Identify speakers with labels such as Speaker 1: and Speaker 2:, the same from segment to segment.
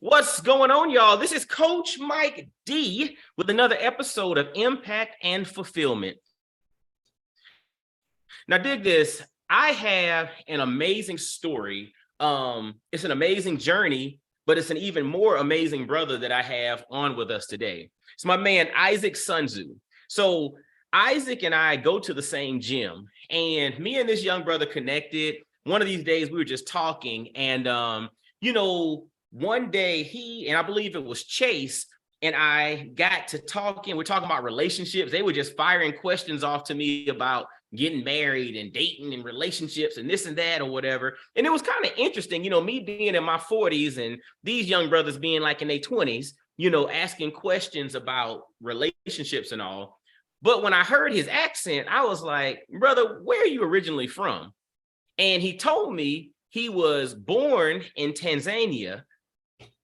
Speaker 1: What's going on, y'all? This is Coach Mike D with another episode of Impact and Fulfillment. Now, dig this. I have an amazing story. It's an amazing journey, but it's an even more amazing brother that I have on with us today. It's my man, Issac Sunzu. So Issac and I go to the same gym, and me and this young brother connected. One of these days we were just talking, and one day he, and I believe it was Chase, and I got to talking. We're talking about relationships. They were just firing questions off to me about getting married and dating and relationships and this and that or whatever. And it was kind of interesting, me being in my 40s and these young brothers being like in their 20s, asking questions about relationships and all. But when I heard his accent, I was like, brother, where are you originally from? And he told me he was born in Tanzania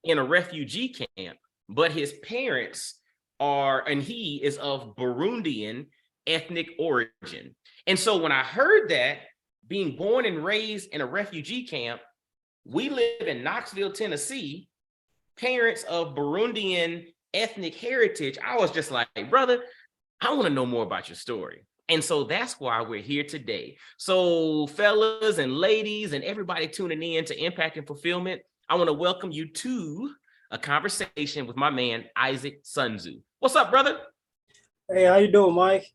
Speaker 1: in a refugee camp, but his parents and he is of Burundian ethnic origin. And so when I heard that, being born and raised in a refugee camp, we live in Knoxville, Tennessee, parents of Burundian ethnic heritage, I was just like, brother, I want to know more about your story. And so that's why we're here today. So fellas and ladies and everybody tuning in to Impact and Fulfillment, I want to welcome you to a conversation with my man, Issac Sunzu. What's up, brother?
Speaker 2: Hey, how you doing, Mike?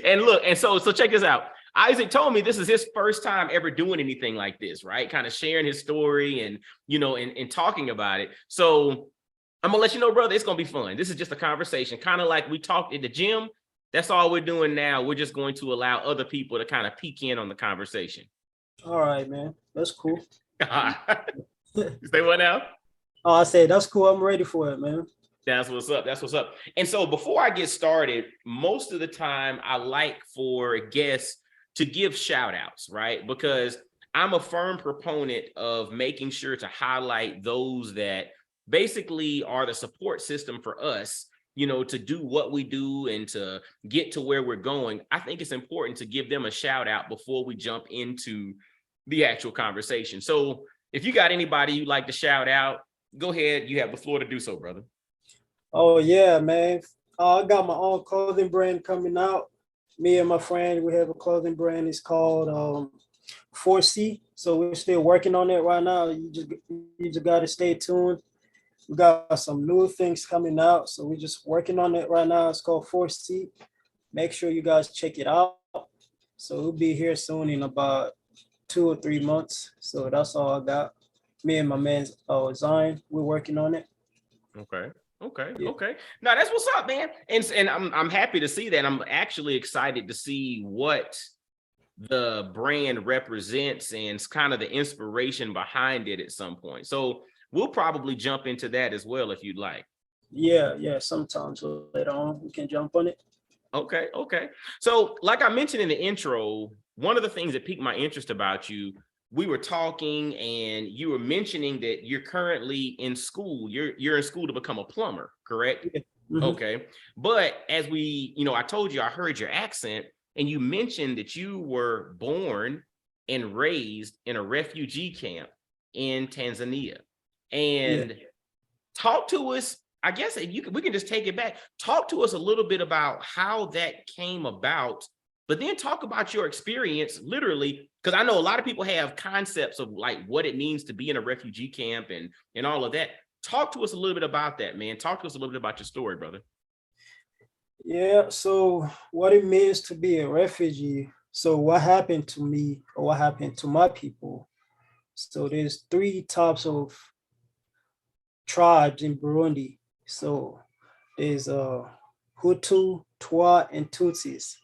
Speaker 1: And look, and so check this out. Issac told me this is his first time ever doing anything like this, right? Kind of sharing his story and, and talking about it. So I'm gonna let you know, brother, it's gonna be fun. This is just a conversation, kind of like we talked at the gym. That's all we're doing now. We're just going to allow other people to kind of peek in on the conversation.
Speaker 2: All right, man. That's cool.
Speaker 1: Say what now?
Speaker 2: Oh, I said, that's cool. I'm ready for it, man.
Speaker 1: That's what's up. That's what's up. And so before I get started, most of the time I like for guests to give shout outs, right? Because I'm a firm proponent of making sure to highlight those that basically are the support system for us, to do what we do and to get to where we're going. I think it's important to give them a shout out before we jump into the actual conversation. So if you got anybody you'd like to shout out, go ahead. You have the floor to do so, brother.
Speaker 2: Oh, yeah, man. I got my own clothing brand coming out. Me and my friend, we have a clothing brand. It's called 4C. So we're still working on it right now. You just got to stay tuned. We got some new things coming out. So we're just working on it right now. It's called 4C. Make sure you guys check it out. So it'll be here soon in about 2 or 3 months. So that's all I got. Me and my man Zion, we're working on it.
Speaker 1: Okay. Now that's what's up, man. And I'm happy to see that. I'm actually excited to see what the brand represents and it's kind of the inspiration behind it at some point. So we'll probably jump into that as well if you'd like.
Speaker 2: Yeah. Sometimes later on we can jump on it.
Speaker 1: Okay. So like I mentioned in the intro, one of the things that piqued my interest about you, we were talking and you were mentioning that you're currently in school. You're in school to become a plumber, correct?
Speaker 2: Yeah. Mm-hmm.
Speaker 1: Okay. But as I told you, I heard your accent and you mentioned that you were born and raised in a refugee camp in Tanzania. And talk to us, I guess we can just take it back. Talk to us a little bit about how that came about, but then talk about your experience literally, because I know a lot of people have concepts of like what it means to be in a refugee camp and all of that. Talk to us a little bit about that, man. Talk to us a little bit about your story, brother.
Speaker 2: Yeah, so what it means to be a refugee. So what happened to me or what happened to my people? So there's 3 types of tribes in Burundi. So there's Hutu, Twa, and Tutsis.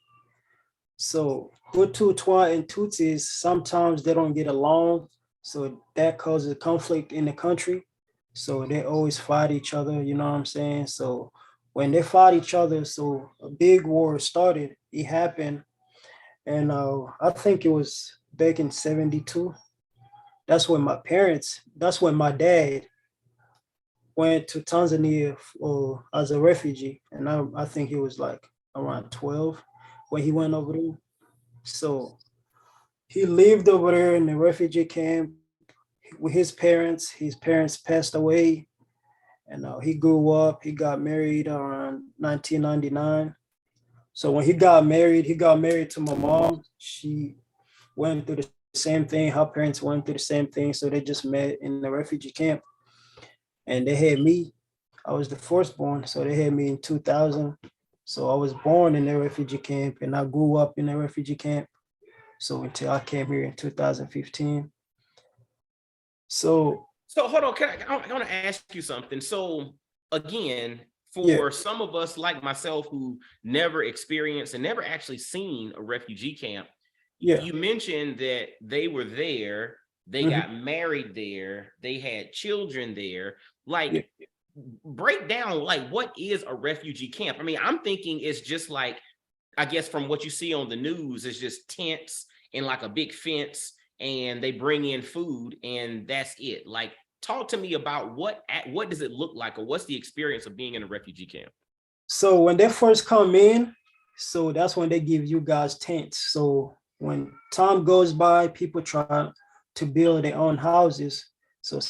Speaker 2: So Hutu, Twa, and Tutsis, sometimes they don't get along. So that causes conflict in the country. So they always fight each other, you know what I'm saying? So when they fought each other, so a big war started. It happened. And I think it was back in 72. That's when my dad went to Tanzania as a refugee. And I think he was like around 12 when he went over there. So he lived over there in the refugee camp. with his parents passed away, and he grew up. He got married around 1999. So when he got married to my mom. She went through the same thing. Her parents went through the same thing. So they just met in the refugee camp, and they had me. I was the firstborn, so they had me in 2000. So I was born in the refugee camp, and I grew up in the refugee camp. So until I came here in 2015. So
Speaker 1: So hold on, I want to ask you something. So again,
Speaker 2: yeah,
Speaker 1: for some of us like myself who never experienced and never actually seen a refugee camp,
Speaker 2: yeah,
Speaker 1: you mentioned that they were there, they
Speaker 2: mhm,
Speaker 1: got married there, they had children there.
Speaker 2: yeah.
Speaker 1: Like, break down, like, what is a refugee camp? I mean, I'm thinking it's just like, I guess from what you see on the news, it's just tents and like a big fence, and they bring in food and that's it. Like, talk to me about what does it look like, or what's the experience of being in a refugee camp?
Speaker 2: So when they first come in, so that's when they give you guys tents. So when time goes by, people try to build their own houses. So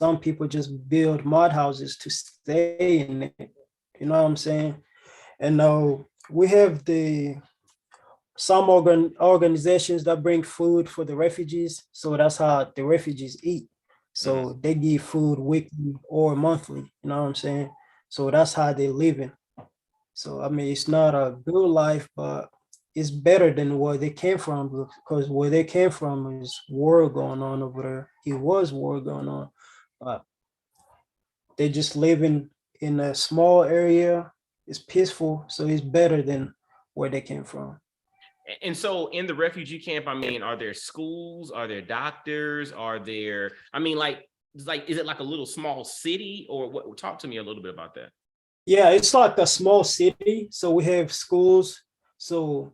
Speaker 2: some people just build mud houses to stay in it. You know what I'm saying? And now we have the some organizations that bring food for the refugees. So that's how the refugees eat.
Speaker 1: Mhm.
Speaker 2: So they give food weekly or monthly. You know what I'm saying? So that's how they living. So I mean, it's not a good life, but it's better than where they came from, because where they came from is war going on over there. It was war going on, but they just living in a small area. It's peaceful, so it's better than where they came from.
Speaker 1: And so in the refugee camp, I mean, are there schools? Are there doctors? Are there, I mean, like, is it like a little small city, or what? Talk to me a little bit about that.
Speaker 2: Yeah, it's like a small city, so we have schools. So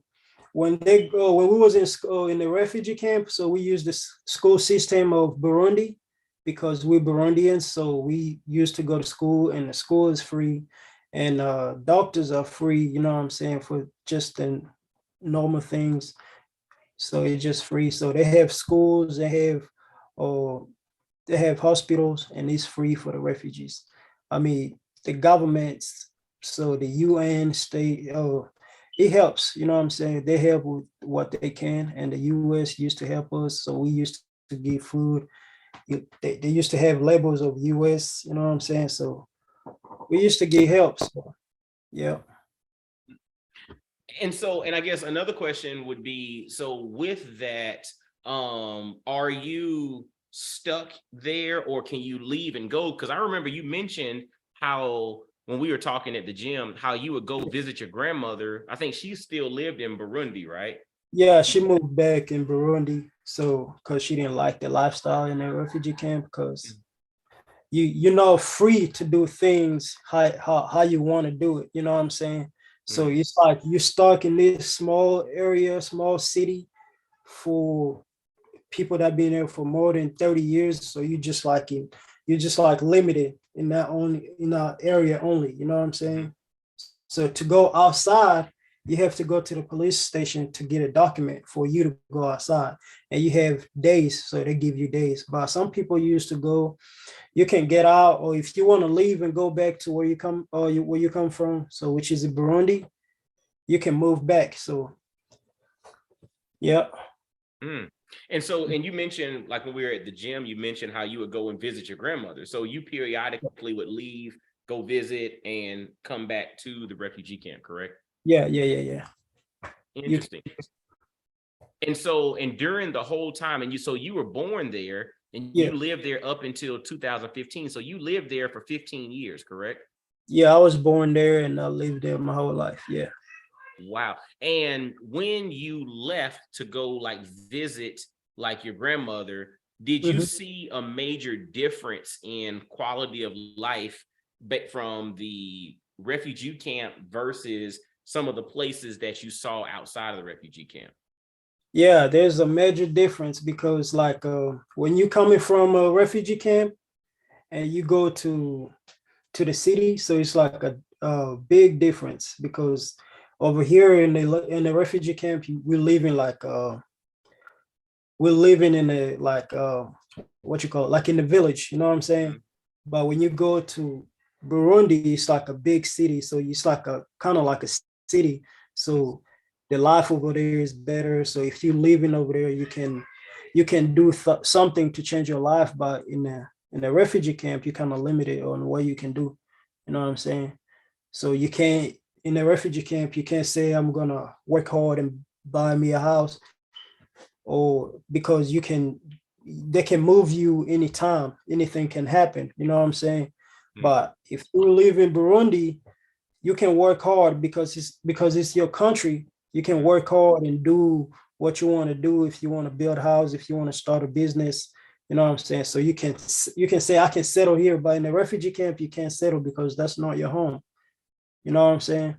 Speaker 2: when we was in school in the refugee camp, so we use the school system of Burundi because we're Burundians. So we used to go to school, and the school is free, and doctors are free. You know what I'm saying, for just the normal things. So it's just free. So they have schools, uh, they have hospitals, and it's free for the refugees. I mean, the governments, so the UN, state, it helps. You know what I'm saying? They help with what they can, and the US used to help us. So we used to give food. They used to have labels of US. You know what I'm saying? So we used to get help. So yeah.
Speaker 1: And so, and I guess another question would be, so with that, are you stuck there, or can you leave and go? Because I remember you mentioned how when we were talking at the gym, how you would go visit your grandmother. I think she still lived in Burundi, right?
Speaker 2: Yeah, she moved back in Burundi. So because she didn't like the lifestyle in the refugee camp, because you're not free to do things how you want to do it. You know what I'm saying? So
Speaker 1: Mm.
Speaker 2: it's like you're stuck in this small area, small city for people that been there for more than 30 years. So you're just like limited in that area only. You know what I'm
Speaker 1: Mhm.
Speaker 2: saying? So to go outside, you have to go to the police station to get a document for you to go outside. And you have days, so they give you days. But some people used to go, you can get out, or if you want to leave and go back to where you come or where you come from, so which is in Burundi, you can move back. So yeah.
Speaker 1: Mm. And so, and you mentioned, like, when we were at the gym, you mentioned how you would go and visit your grandmother. So you periodically would leave, go visit, and come back to the refugee camp, correct?
Speaker 2: Yeah. You
Speaker 1: Interesting. And so, and during the whole time, and so you were born there and
Speaker 2: yeah.
Speaker 1: you lived there up until 2015. So you lived there for 15 years, correct?
Speaker 2: Yeah, I was born there and I lived there my whole life. Yeah.
Speaker 1: Wow. And when you left to go like visit like your grandmother, did you
Speaker 2: Mhm.
Speaker 1: see a major difference in quality of life but from the refugee camp versus some of the places that you saw outside of the refugee camp?
Speaker 2: Yeah, there's a major difference because like when you coming from a refugee camp and you go to the city, so it's like a big difference because over here in the refugee camp, we're living in a like what you call it, like in the village, you know what I'm saying? But when you go to Burundi, it's like a big city. So it's like a kind of like a city. So the life over there is better. So if you're living over there, you can do something to change your life. But in a refugee camp, you're kind of limited on what you can do. You know what I'm saying? So you can't in a refugee camp, you can't say I'm gonna work hard and buy me a house, or because they can move you anytime, anything can happen. You know what I'm saying?
Speaker 1: Mm.
Speaker 2: But if you live in Burundi, you can work hard because it's your country. You can work hard and do what you want to do. If you want to build a house, if you want to start a business, you know what I'm saying? So you can say I can settle here, but in a refugee camp, you can't settle because that's not your home. You know what I'm saying?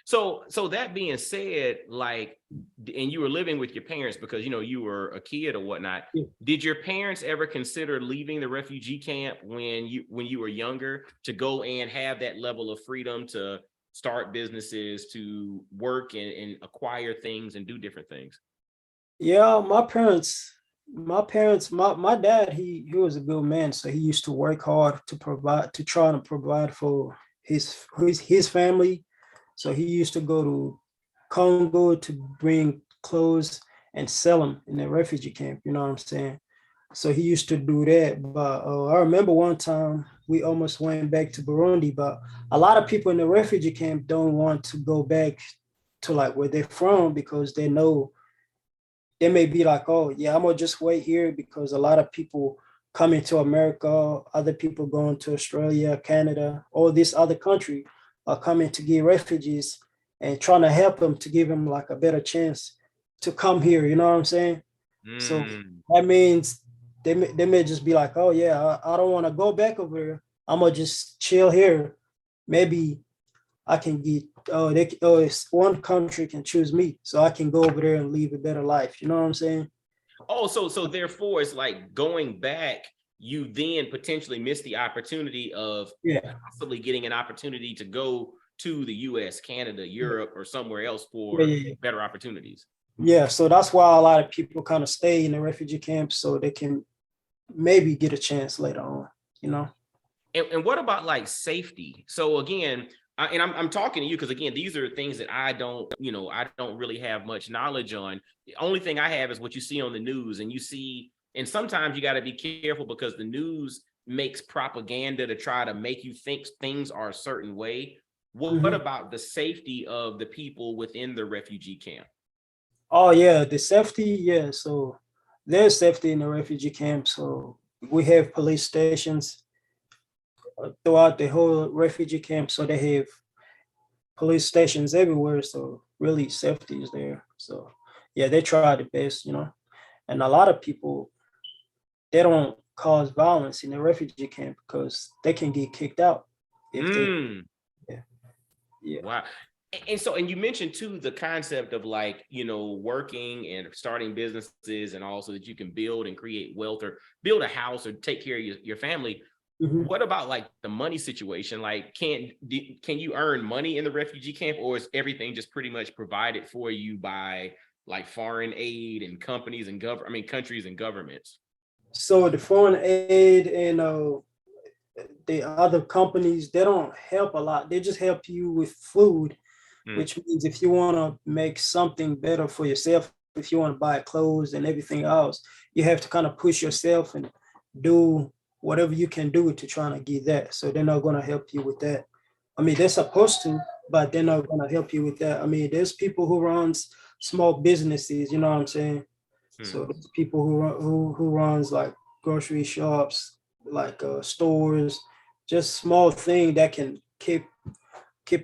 Speaker 1: So that being said, like, and you were living with your parents because you were a kid or whatnot.
Speaker 2: Yeah.
Speaker 1: Did your parents ever consider leaving the refugee camp when you were younger to go and have that level of freedom to start businesses, to work and acquire things and do different things?
Speaker 2: Yeah, my dad, he was a good man. So he used to work hard to try to provide for his family. So he used to go to Congo to bring clothes and sell them in the refugee camp. You know what I'm saying? So he used to do that. But I remember one time we almost went back to Burundi, but a lot of people in the refugee camp don't want to go back to like where they're from because they know they may be like, oh yeah, I'm gonna just wait here because a lot of people coming to America, other people going to Australia, Canada, all these other country are coming to get refugees and trying to help them to give them like a better chance to come here. You know what I'm saying? So
Speaker 1: Mm.
Speaker 2: that means they may just be like, oh yeah, I don't want to go back over there. I'm gonna just chill here. Maybe I can get it's one country can choose me, so I can go over there and live a better life. You know what I'm saying?
Speaker 1: Oh, so therefore it's like going back, you then potentially miss the opportunity of
Speaker 2: Yeah,
Speaker 1: possibly getting an opportunity to go to the US, Canada,
Speaker 2: yeah,
Speaker 1: Europe, or somewhere else
Speaker 2: yeah,
Speaker 1: for
Speaker 2: yeah.
Speaker 1: better opportunities.
Speaker 2: Yeah, so that's why a lot of people kind of stay in the refugee camps so they can maybe get a chance later on. You know?
Speaker 1: And what about like safety? So again, I'm talking to you because again, these are things that I don't really have much knowledge on. The only thing I have is what you see on the news, and sometimes you got to be careful because the news makes propaganda to try to make you think things are a certain way. What
Speaker 2: Mhm.
Speaker 1: about the safety of the people within the refugee camp?
Speaker 2: Oh yeah, the safety. Yeah, so there's safety in the refugee camp. So we have police stations throughout the whole refugee camp. So they have police stations everywhere. So really safety is there. So yeah, they try the best, And a lot of people they don't cause violence in the refugee camp because they can get kicked out if they
Speaker 1: Mm.
Speaker 2: yeah, yeah.
Speaker 1: Wow. And you mentioned too the concept of like, working and starting businesses and also that you can build and create wealth or build a house or take care of your family.
Speaker 2: Mhm.
Speaker 1: What about like the money situation? Like, can you earn money in the refugee camp, or is everything just pretty much provided for you by like foreign aid and companies and countries and governments?
Speaker 2: So the foreign aid and the other companies, they don't help a lot. They just help you with food,
Speaker 1: Mm.
Speaker 2: which means if you want to make something better for yourself, if you want to buy clothes and everything else, you have to kind of push yourself and do whatever you can do to try to get that. So they're not going to help you with that. I mean, they're supposed to, but they're not going to help you with that. I mean, there's people who runs small businesses, you know what I'm saying?
Speaker 1: Mm.
Speaker 2: So there's people who runs like grocery shops, like stores, just small thing that can keep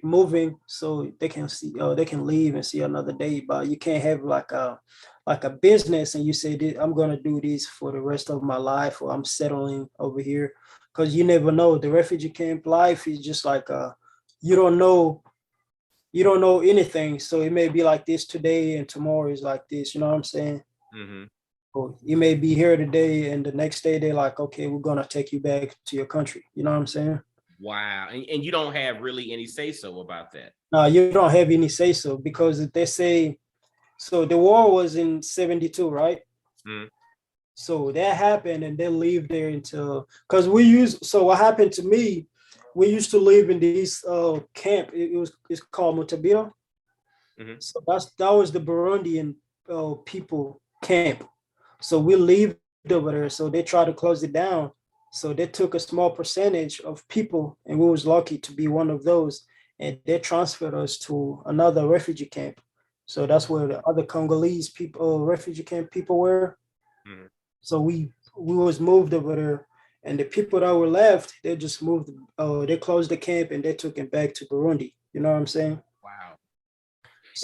Speaker 2: moving so they can leave and see another day. But you can't have like a business and you say I'm gonna do this for the rest of my life or I'm settling over here because you never know. The refugee camp life is just like you don't know anything. So it may be like this today and tomorrow is like this, you know what I'm saying?
Speaker 1: Hmm.
Speaker 2: Or you may be here today and the next day they're like, okay, we're gonna take you back to your country. You know what I'm saying?
Speaker 1: Wow. And you don't have really any say so about that.
Speaker 2: No, you don't have any say so because they say so the war was in 72, right?
Speaker 1: Mm.
Speaker 2: So that happened, and they live there until because we used. So what happened to me? We used to live in this camp. It's called Mutabira.
Speaker 1: Mhm.
Speaker 2: So that was the Burundian people camp. So we lived over there. So they tried to close it down. So they took a small percentage of people, and we was lucky to be one of those. And they transferred us to another refugee camp. So that's where the other Congolese people, refugee camp people were.
Speaker 1: Mhm.
Speaker 2: So we was moved over there, and the people that were left, they just moved. They closed the camp and they took it back to Burundi. You know what I'm saying?
Speaker 1: Wow.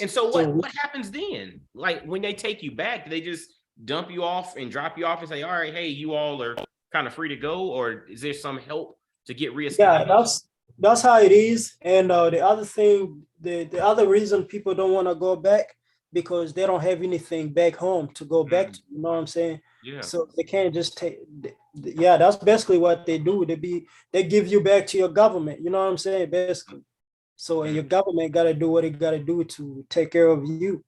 Speaker 1: And so
Speaker 2: So
Speaker 1: what happens then? Like when they take you back, do they just dump you off and drop you off and say, all right, hey, you all are kind of free to go, or is there some help to get
Speaker 2: yeah,
Speaker 1: reestablished?
Speaker 2: that's how it is. And the other thing, the other reason people don't want to go back because they don't have anything back home to go back
Speaker 1: Mm,
Speaker 2: to. You know what I'm saying?
Speaker 1: yeah.
Speaker 2: So they can't just take. Yeah, that's basically what they do. They give you back to your government. You know what I'm saying? Basically. So and your
Speaker 1: Mm,
Speaker 2: government got to do what it got to do to take care of you.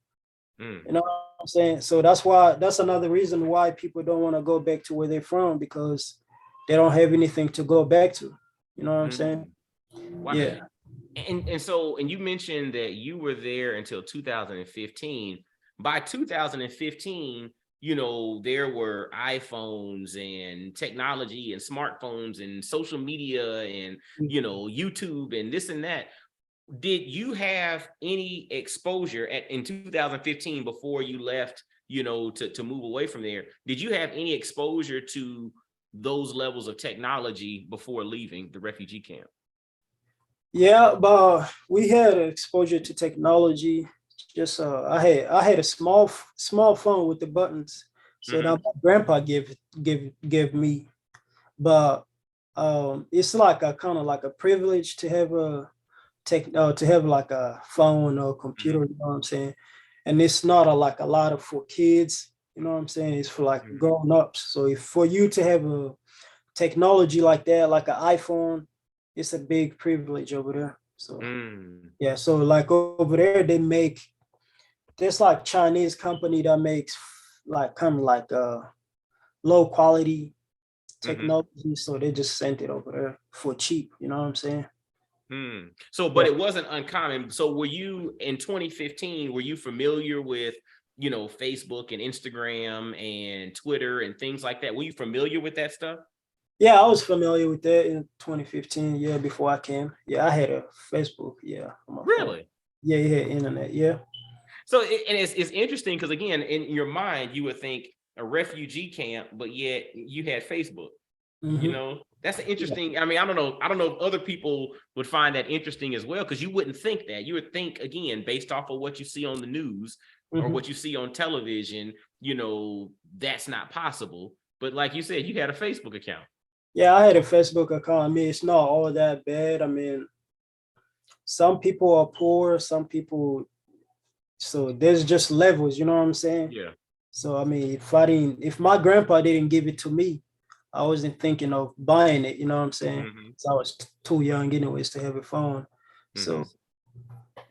Speaker 1: mm,
Speaker 2: You know what I'm saying? So that's another reason why people don't want to go back to where they're from because they don't have anything to go back to. You know what I'm saying?
Speaker 1: mm. Wow.
Speaker 2: Yeah.
Speaker 1: And you mentioned that you were there until 2015. By 2015, there were iPhones and technology and smartphones and social media and YouTube and this and that. Did you have any exposure in 2015 before you left, to move away from there? Did you have any exposure to those levels of technology before leaving the refugee camp?
Speaker 2: Yeah, but we had exposure to technology. Just I had a small phone with the buttons. So
Speaker 1: Mm-hmm.
Speaker 2: that my grandpa gave me. But it's like a kind of like a privilege to have a to have like a phone or computer, you know what I'm saying? And it's not like a lot of for kids, you know what I'm saying? It's for like
Speaker 1: Mm-hmm.
Speaker 2: grown ups. So if for you to have a technology like that, like an iPhone, it's a big privilege over there. So
Speaker 1: Mm,
Speaker 2: yeah, so like over there they make there's like Chinese company that makes like kind of like low quality
Speaker 1: mm-hmm.
Speaker 2: technology. So they just sent it over there for cheap, you know what I'm saying?
Speaker 1: So, but
Speaker 2: Yeah.
Speaker 1: it wasn't uncommon. So, were you in 2015? Were you familiar with, Facebook and Instagram and Twitter and things like that? Were you familiar with that stuff?
Speaker 2: Yeah, I was familiar with that in 2015. Yeah, before I came. Yeah, I had a Facebook. Yeah, on my phone.
Speaker 1: Really?
Speaker 2: Yeah, you had internet. Yeah.
Speaker 1: So, and it's interesting because again, in your mind, you would think a refugee camp, but yet you had Facebook.
Speaker 2: Hmm.
Speaker 1: That's an
Speaker 2: Yeah.
Speaker 1: interesting. I mean, I don't know if other people would find that interesting as well, because you wouldn't think that. You would think, again, based off of what you see on the news or
Speaker 2: Hmm.
Speaker 1: what you see on television, that's not possible. But like you said, you had a Facebook account.
Speaker 2: Yeah, I had a Facebook account. I mean, it's not all that bad. I mean, some people are poor, some people. So there's just levels. You know what I'm saying?
Speaker 1: Yeah.
Speaker 2: So I mean, if my grandpa didn't give it to me, I wasn't thinking of buying it. You know what I'm saying?
Speaker 1: Hmm.
Speaker 2: So I was too young, anyways, to have a phone.
Speaker 1: Hmm.
Speaker 2: So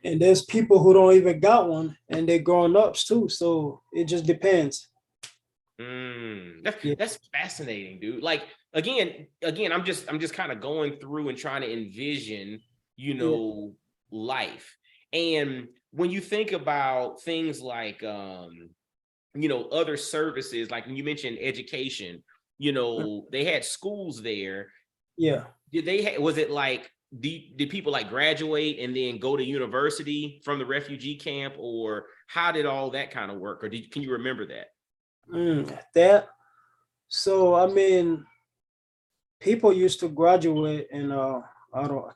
Speaker 2: and there's people who don't even got one, and they're grown ups too. So it just depends.
Speaker 1: That's
Speaker 2: Yeah.
Speaker 1: that's fascinating, dude. Like again, I'm just kind of going through and trying to envision, you
Speaker 2: Yeah.
Speaker 1: know, life. And when you think about things like other services, like when you mentioned education, they had schools there.
Speaker 2: Yeah.
Speaker 1: Did was it like did people like graduate and then go to university from the refugee camp, or how did all that kind of work? Or can you remember that?
Speaker 2: That. So I mean, people used to graduate, and I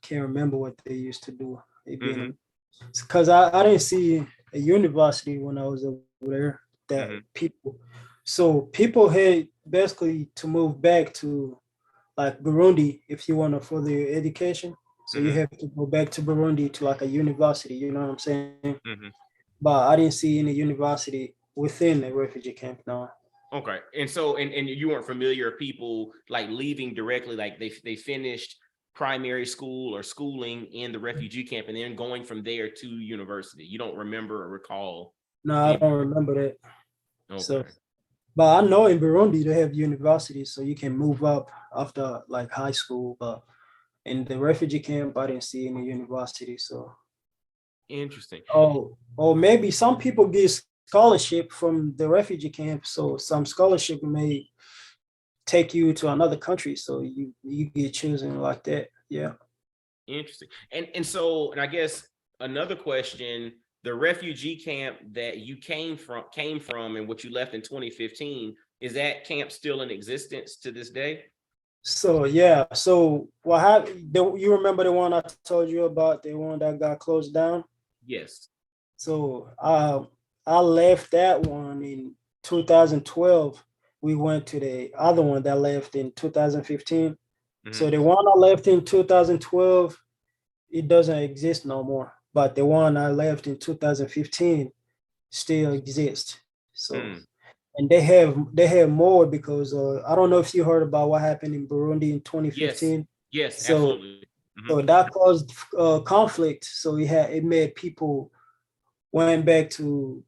Speaker 2: can't remember what they used to do. It being
Speaker 1: Hmm.
Speaker 2: because I didn't see a university when I was over there that
Speaker 1: Hmm.
Speaker 2: people. So people had basically to move back to like Burundi if you want to further your education. So you
Speaker 1: Hmm.
Speaker 2: have to go back to Burundi to like a university, you know what I'm saying?
Speaker 1: Hmm.
Speaker 2: But I didn't see any university within a refugee camp now.
Speaker 1: Okay. And so and you weren't familiar with people like leaving directly, like they finished primary school or schooling in the refugee camp and then going from there to university. You don't remember or recall
Speaker 2: No, I
Speaker 1: any.
Speaker 2: don't remember that. So
Speaker 1: Okay.
Speaker 2: But I know in Burundi they have universities, so you can move up after like high school. But in the refugee camp, I didn't see any university. So,
Speaker 1: Interesting.
Speaker 2: or maybe some people get scholarship from the refugee camp. So some scholarship may take you to another country. So you get chosen like that. Yeah.
Speaker 1: Interesting. And I guess another question, the refugee camp that you came from and what you left in 2015, is that camp still in existence to this day?
Speaker 2: So yeah. So what happened? You remember the one I told you about, the one that got closed down?
Speaker 1: Yes.
Speaker 2: So I left that one in 2012. We went to the other one that left in 2015. So
Speaker 1: Hmm.
Speaker 2: the one I left in 2012, it doesn't exist no more. But the one I left in 2015 still exists. So
Speaker 1: Mm.
Speaker 2: and they have more because I don't know if you heard about what happened in Burundi in
Speaker 1: Yes.
Speaker 2: 2015.
Speaker 1: Yes,
Speaker 2: So
Speaker 1: absolutely. Hmm.
Speaker 2: so that caused conflict. So it made people went back to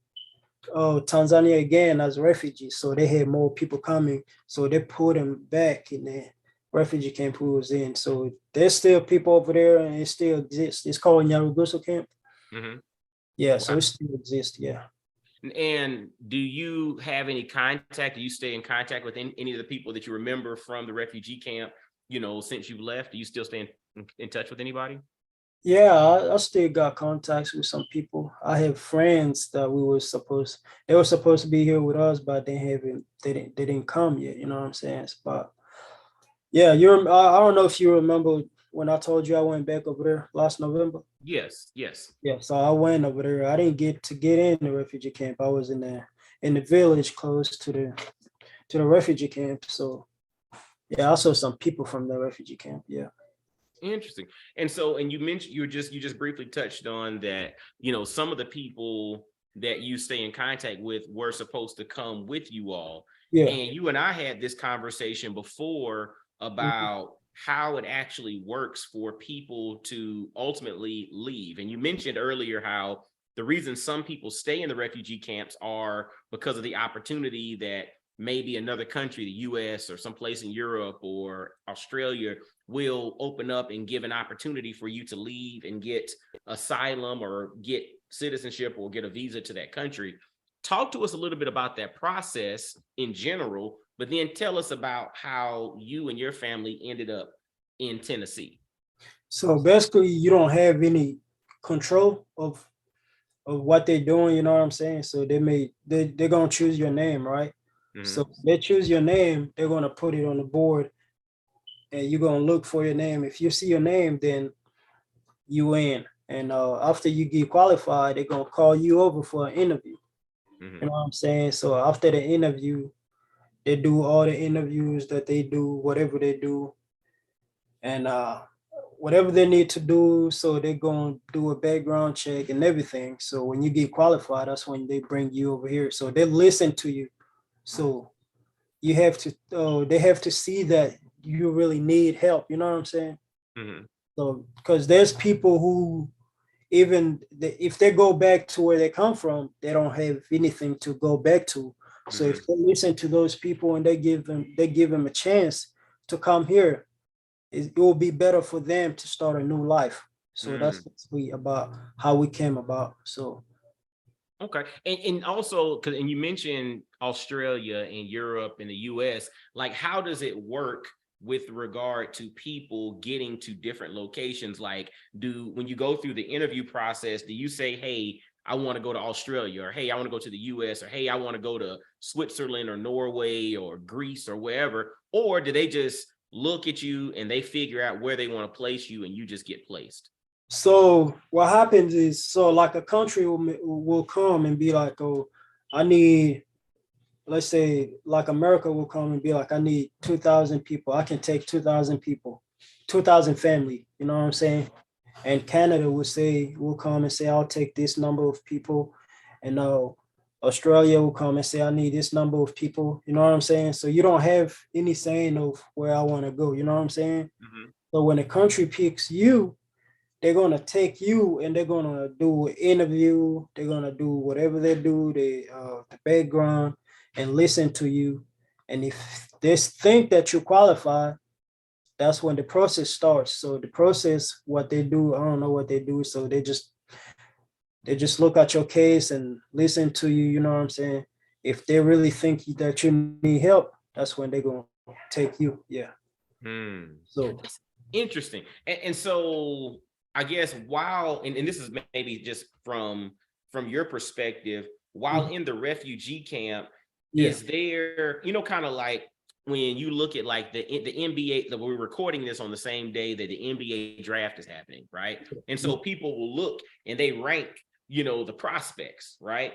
Speaker 2: Tanzania again as refugees. So they had more people coming. So they put them back in the refugee camp who was in. So there's still people over there and it still exists. It's called Nyarugusu camp.
Speaker 1: Hmm.
Speaker 2: Yeah,
Speaker 1: Wow.
Speaker 2: so it still exists. Yeah.
Speaker 1: And do you have any contact? Do you stay in contact with any of the people that you remember from the refugee camp, since you left? Do you still stay in touch with anybody?
Speaker 2: Yeah, I still got contacts with some people. I have friends that they were supposed to be here with us, but they didn't come yet. You know what I'm saying? But yeah, I don't know if you remember when I told you I went back over there last November.
Speaker 1: Yes, yes.
Speaker 2: Yeah, so I went over there. I didn't get to get in the refugee camp. I was in the village close to the refugee camp. So yeah, I saw some people from the refugee camp. Yeah.
Speaker 1: Interesting. And you mentioned you just briefly touched on that, some of the people that you stay in contact with were supposed to come with you all.
Speaker 2: Yeah.
Speaker 1: And you and I had this conversation before
Speaker 2: Mhm.
Speaker 1: about how it actually works for people to ultimately leave. And you mentioned earlier how the reason some people stay in the refugee camps are because of the opportunity that maybe another country, the US or someplace in Europe or Australia, will open up and give an opportunity for you to leave and get asylum or get citizenship or get a visa to that country. Talk to us a little bit about that process in general, but then tell us about how you and your family ended up in Tennessee.
Speaker 2: So basically, you don't have any control of what they're doing. You know what I'm saying? So they're gonna choose your name, right? So
Speaker 1: Mhm.
Speaker 2: they choose your name, they're gonna put it on the board, and you're gonna look for your name. If you see your name, then you in. And after you get qualified, they're gonna call you over for an interview. You
Speaker 1: Mhm.
Speaker 2: know what I'm saying? So after the interview, they do all the interviews that they do, whatever they do, and whatever they need to do. So they're gonna do a background check and everything. So when you get qualified, that's when they bring you over here. So they listen to you. So they have to see that you really need help. You know what I'm saying?
Speaker 1: Mhm.
Speaker 2: So because there's people who if they go back to where they come from, they don't have anything to go back to. So if
Speaker 1: Mhm.
Speaker 2: they listen to those people and they give them a chance to come here, it will be better for them to start a new life. So that's
Speaker 1: Mhm.
Speaker 2: basically about how we came about. So
Speaker 1: Okay. And also, because and you mentioned Australia and Europe and the US, like how does it work with regard to people getting to different locations? Like, when you go through the interview process, do you say, hey, I want to go to Australia, or hey, I want to go to the US, or hey, I want to go to Switzerland or Norway or Greece or wherever? Or do they just look at you and they figure out where they want to place you and you just get placed?
Speaker 2: so what happens is, so like a country will come and be like, oh, I need, let's say like America will come and be like, I need 2,000 people. I can take 2,000 people, 2,000 family. You know what I'm saying? And Canada will come and say, I'll take this number of people. And Australia will come and say, I need this number of people. You know what I'm saying? So you don't have any saying of where I want to go. You know what I'm saying?
Speaker 1: Mhm.
Speaker 2: So when a country picks you, they're gonna take you and they're gonna do an interview. They're gonna do whatever they do, the background, and listen to you. And if they think that you qualify, that's when the process starts. So the process, what they do, I don't know what they do. So they just look at your case and listen to you. You know what I'm saying? If they really think that you need help, that's when they're gonna take you. Yeah.
Speaker 1: Hmm.
Speaker 2: So
Speaker 1: That's interesting. And so I guess while and this is maybe just from your perspective, while in the refugee camp,
Speaker 2: yeah,
Speaker 1: is there, kind of like when you look at like the NBA, that we're recording this on the same day that the NBA draft is happening, right? And
Speaker 2: yeah,
Speaker 1: so people will look and they rank, the prospects, right?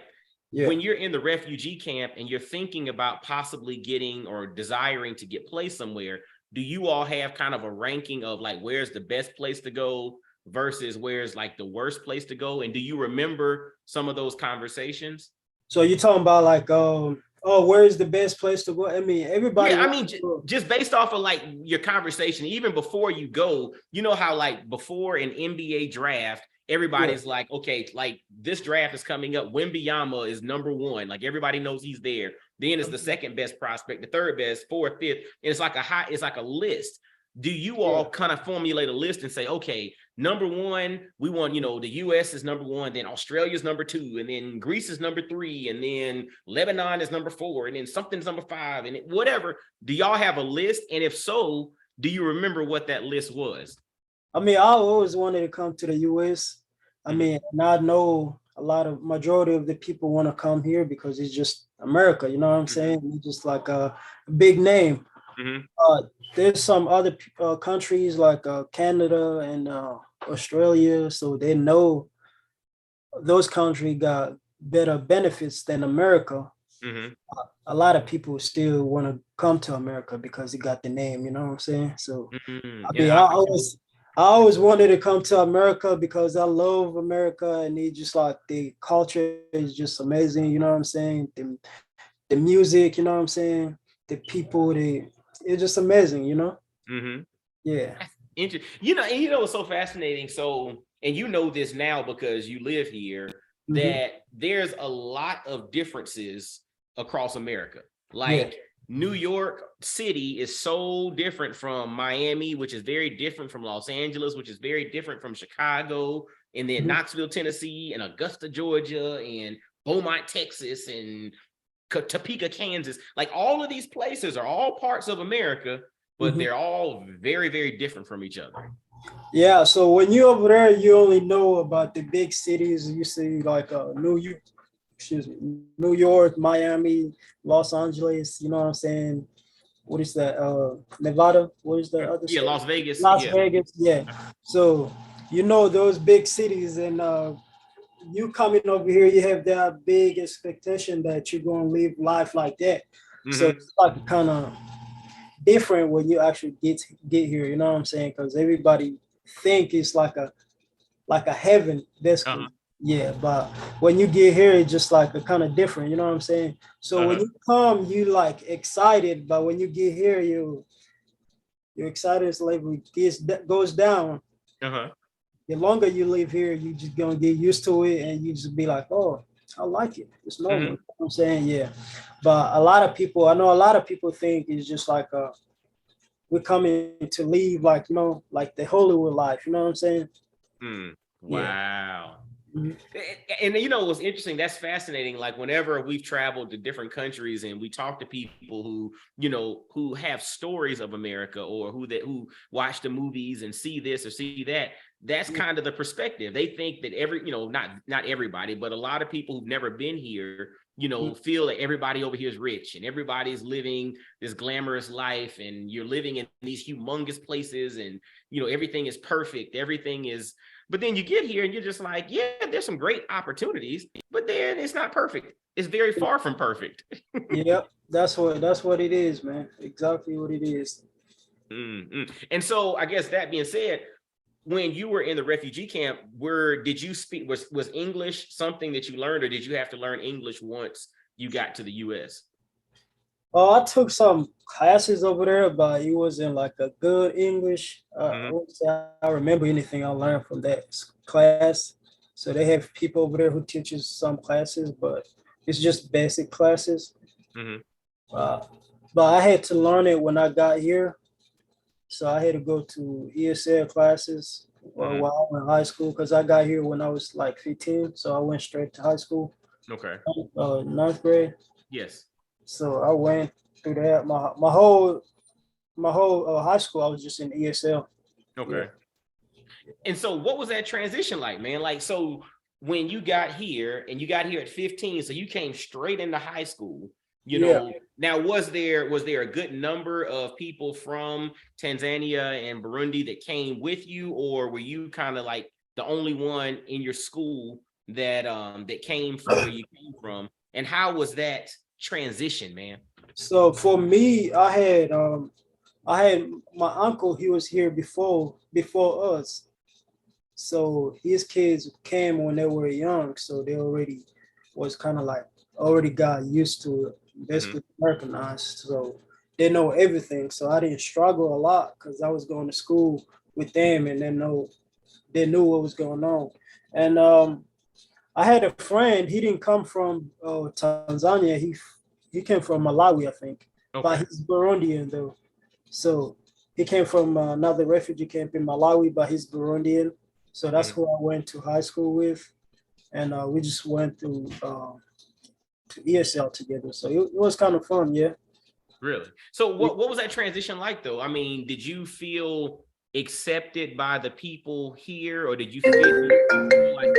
Speaker 2: yeah.
Speaker 1: When you're in the refugee camp and you're thinking about possibly getting or desiring to get placed somewhere, do you all have kind of a ranking of like where's the best place to go versus where's like the worst place to go? And do you remember some of those conversations?
Speaker 2: So you're talking about like, oh, where is the best place to go? I mean, everybody
Speaker 1: Yeah, I
Speaker 2: wants
Speaker 1: mean,
Speaker 2: to go.
Speaker 1: just based off of like your conversation, even before you go, you know how like before an NBA draft,
Speaker 2: Yeah,
Speaker 1: everybody's like, okay, like this draft is coming up. Wembanyama is number one. Like everybody knows he's there. Then it's the second best prospect, the third best, fourth, fifth. And it's like a list. Do you
Speaker 2: yeah.
Speaker 1: all kind of formulate a list and say, okay, number one, we want, the US is number one, then Australia's number two, and then Greece is number three, and then Lebanon is number four, and then something's number five, and whatever. Do y'all have a list? And if so, do you remember what that list was?
Speaker 2: I mean, I always wanted to come to the US. I
Speaker 1: Mm-hmm.
Speaker 2: mean, and I know a lot of majority of the people want to come here because it's just America, you know what I'm
Speaker 1: Mm-hmm.
Speaker 2: saying? It's just like a big name.
Speaker 1: Mm-hmm.
Speaker 2: Uh, there's some other countries like Canada and Australia, so they know those countries got better benefits than America.
Speaker 1: Mm-hmm.
Speaker 2: A lot of people still want to come to America because it got the name, you know what I'm saying? So
Speaker 1: Mm-hmm.
Speaker 2: I mean,
Speaker 1: Yeah.
Speaker 2: I always wanted to come to America because I love America and it just like the culture is just amazing, you know what I'm saying? The music, you know what I'm saying? The people, it's just amazing, you know?
Speaker 1: Mm-hmm.
Speaker 2: Yeah.
Speaker 1: Interesting. And what's so fascinating. So, and you know this now because you live here,
Speaker 2: Hmm.
Speaker 1: that there's a lot of differences across America.
Speaker 2: Yeah.
Speaker 1: Like New York City is so different from Miami, which is very different from Los Angeles, which is very different from Chicago, and then
Speaker 2: Mhm.
Speaker 1: Knoxville, Tennessee, and Augusta, Georgia, and Beaumont, Texas, and Topeka, Kansas. Like all of these places are all parts of America, but
Speaker 2: Mhm.
Speaker 1: they're all very, very different from each other.
Speaker 2: Yeah. So when you're over there, you only know about the big cities. You see like New York, Miami, Los Angeles, you know what I'm saying? What is that? Nevada. What is the other
Speaker 1: Yeah,
Speaker 2: city?
Speaker 1: Las Vegas.
Speaker 2: Las
Speaker 1: Yeah.
Speaker 2: Vegas. Yeah. So you know those big cities, and you coming over here, you have that big expectation that you're gonna live life like that. So
Speaker 1: Mm-hmm.
Speaker 2: it's like kind of different when you actually get here. You know what I'm saying? Because everybody think it's like a heaven,
Speaker 1: Uh-huh.
Speaker 2: basically. Yeah, but when you get here, it's just like a kind of different, you know what I'm saying? So when
Speaker 1: Uh-huh.
Speaker 2: you come, you like excited, but when you get here, you're excited as level goes down.
Speaker 1: Uh-huh.
Speaker 2: The longer you live here, you just gonna get used to it and you just be like, oh, I like it. It's normal. You
Speaker 1: Mm-hmm.
Speaker 2: know what I'm saying? Yeah. But a lot of people, I know a lot of people think it's just like we're coming to leave like, like the Hollywood life, you know what I'm saying?
Speaker 1: Mm.
Speaker 2: Yeah.
Speaker 1: Wow.
Speaker 2: Mhm.
Speaker 1: And what's interesting, that's fascinating. Like whenever we've traveled to different countries and we talk to people who have stories of America, or who watch the movies and see this or see that, that's kind of the perspective. They think that not everybody, but a lot of people who've never been here, feel that everybody over here is rich and everybody's living this glamorous life, and you're living in these humongous places, and everything is perfect, everything is. But then you get here and you're just like, yeah, there's some great opportunities, but then it's not perfect. It's very far from perfect.
Speaker 2: Yep, that's what it is, man. Exactly what it is.
Speaker 1: Mm-hmm. And so I guess that being said, when you were in the refugee camp, did you speak, was English something that you learned, or did you have to learn English once you got to the US?
Speaker 2: I took some classes over there, but it wasn't like a good English. I
Speaker 1: Mm-hmm.
Speaker 2: won't say I remember anything I learned from that class. So they have people over there who teaches some classes, but it's just basic classes.
Speaker 1: Hmm.
Speaker 2: Uh, but I had to learn it when I got here. So I had to go to ESL classes
Speaker 1: Hmm.
Speaker 2: while I was in high school because I got here when I was like 15. So I went straight to high school,
Speaker 1: Okay.
Speaker 2: ninth grade.
Speaker 1: Yes.
Speaker 2: So I went through that. My whole high school, I was just in ESL. Yeah.
Speaker 1: Okay. And so what was that transition like, man? Like, so when you got here and you got here at 15, so you came straight into high school, you
Speaker 2: Yeah.
Speaker 1: know. Now, was there a good number of people from Tanzania and Burundi that came with you, or were you kind of like the only one in your school that came from where you came from? And how was that transition, man?
Speaker 2: So for me, I had my uncle. He was here before us. So his kids came when they were young, so they already was kind of like already got used to it,
Speaker 1: Hmm.
Speaker 2: basically Americanized. So they know everything. So I didn't struggle a lot because I was going to school with them, and they knew what was going on. And I had a friend. He didn't come from Tanzania. He came from Malawi, I think, but
Speaker 1: Okay.
Speaker 2: he's Burundian though. So he came from another refugee camp in Malawi, but he's Burundian. So that's
Speaker 1: Hmm.
Speaker 2: who I went to high school with, and we just went to ESL together. So it was kind of fun, yeah.
Speaker 1: Really? So what was that transition like though? I mean, did you feel accepted by the people here, or did you feel like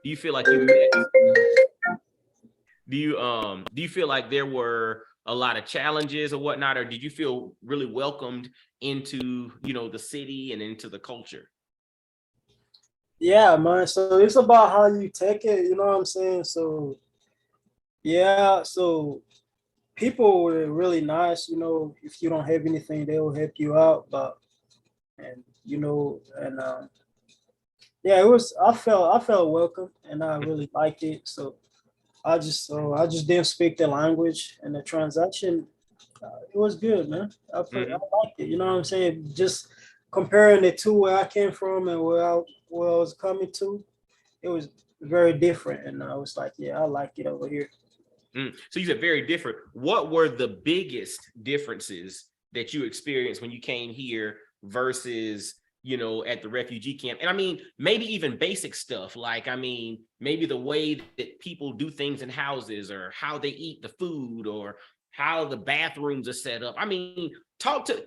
Speaker 1: you feel like you met do you feel like there were a lot of challenges or whatnot, or did you feel really welcomed into, the city and into the culture?
Speaker 2: Yeah, man. So it's about how you take it. You know what I'm saying? So yeah. So people were really nice. If you don't have anything, they will help you out. But and and yeah, it was. I felt welcome, and I really liked it. So I just didn't speak the language, and the transaction it was good, man. I
Speaker 1: Hmm.
Speaker 2: liked it. You know what I'm saying? Just comparing it to where I came from and where I was coming to, it was very different, and I was like, yeah, I like it over here.
Speaker 1: So you said very different. What were the biggest differences that you experienced when you came here versus, at the refugee camp? And I mean, maybe even basic stuff like, I mean, maybe the way that people do things in houses, or how they eat the food, or how the bathrooms are set up. I mean,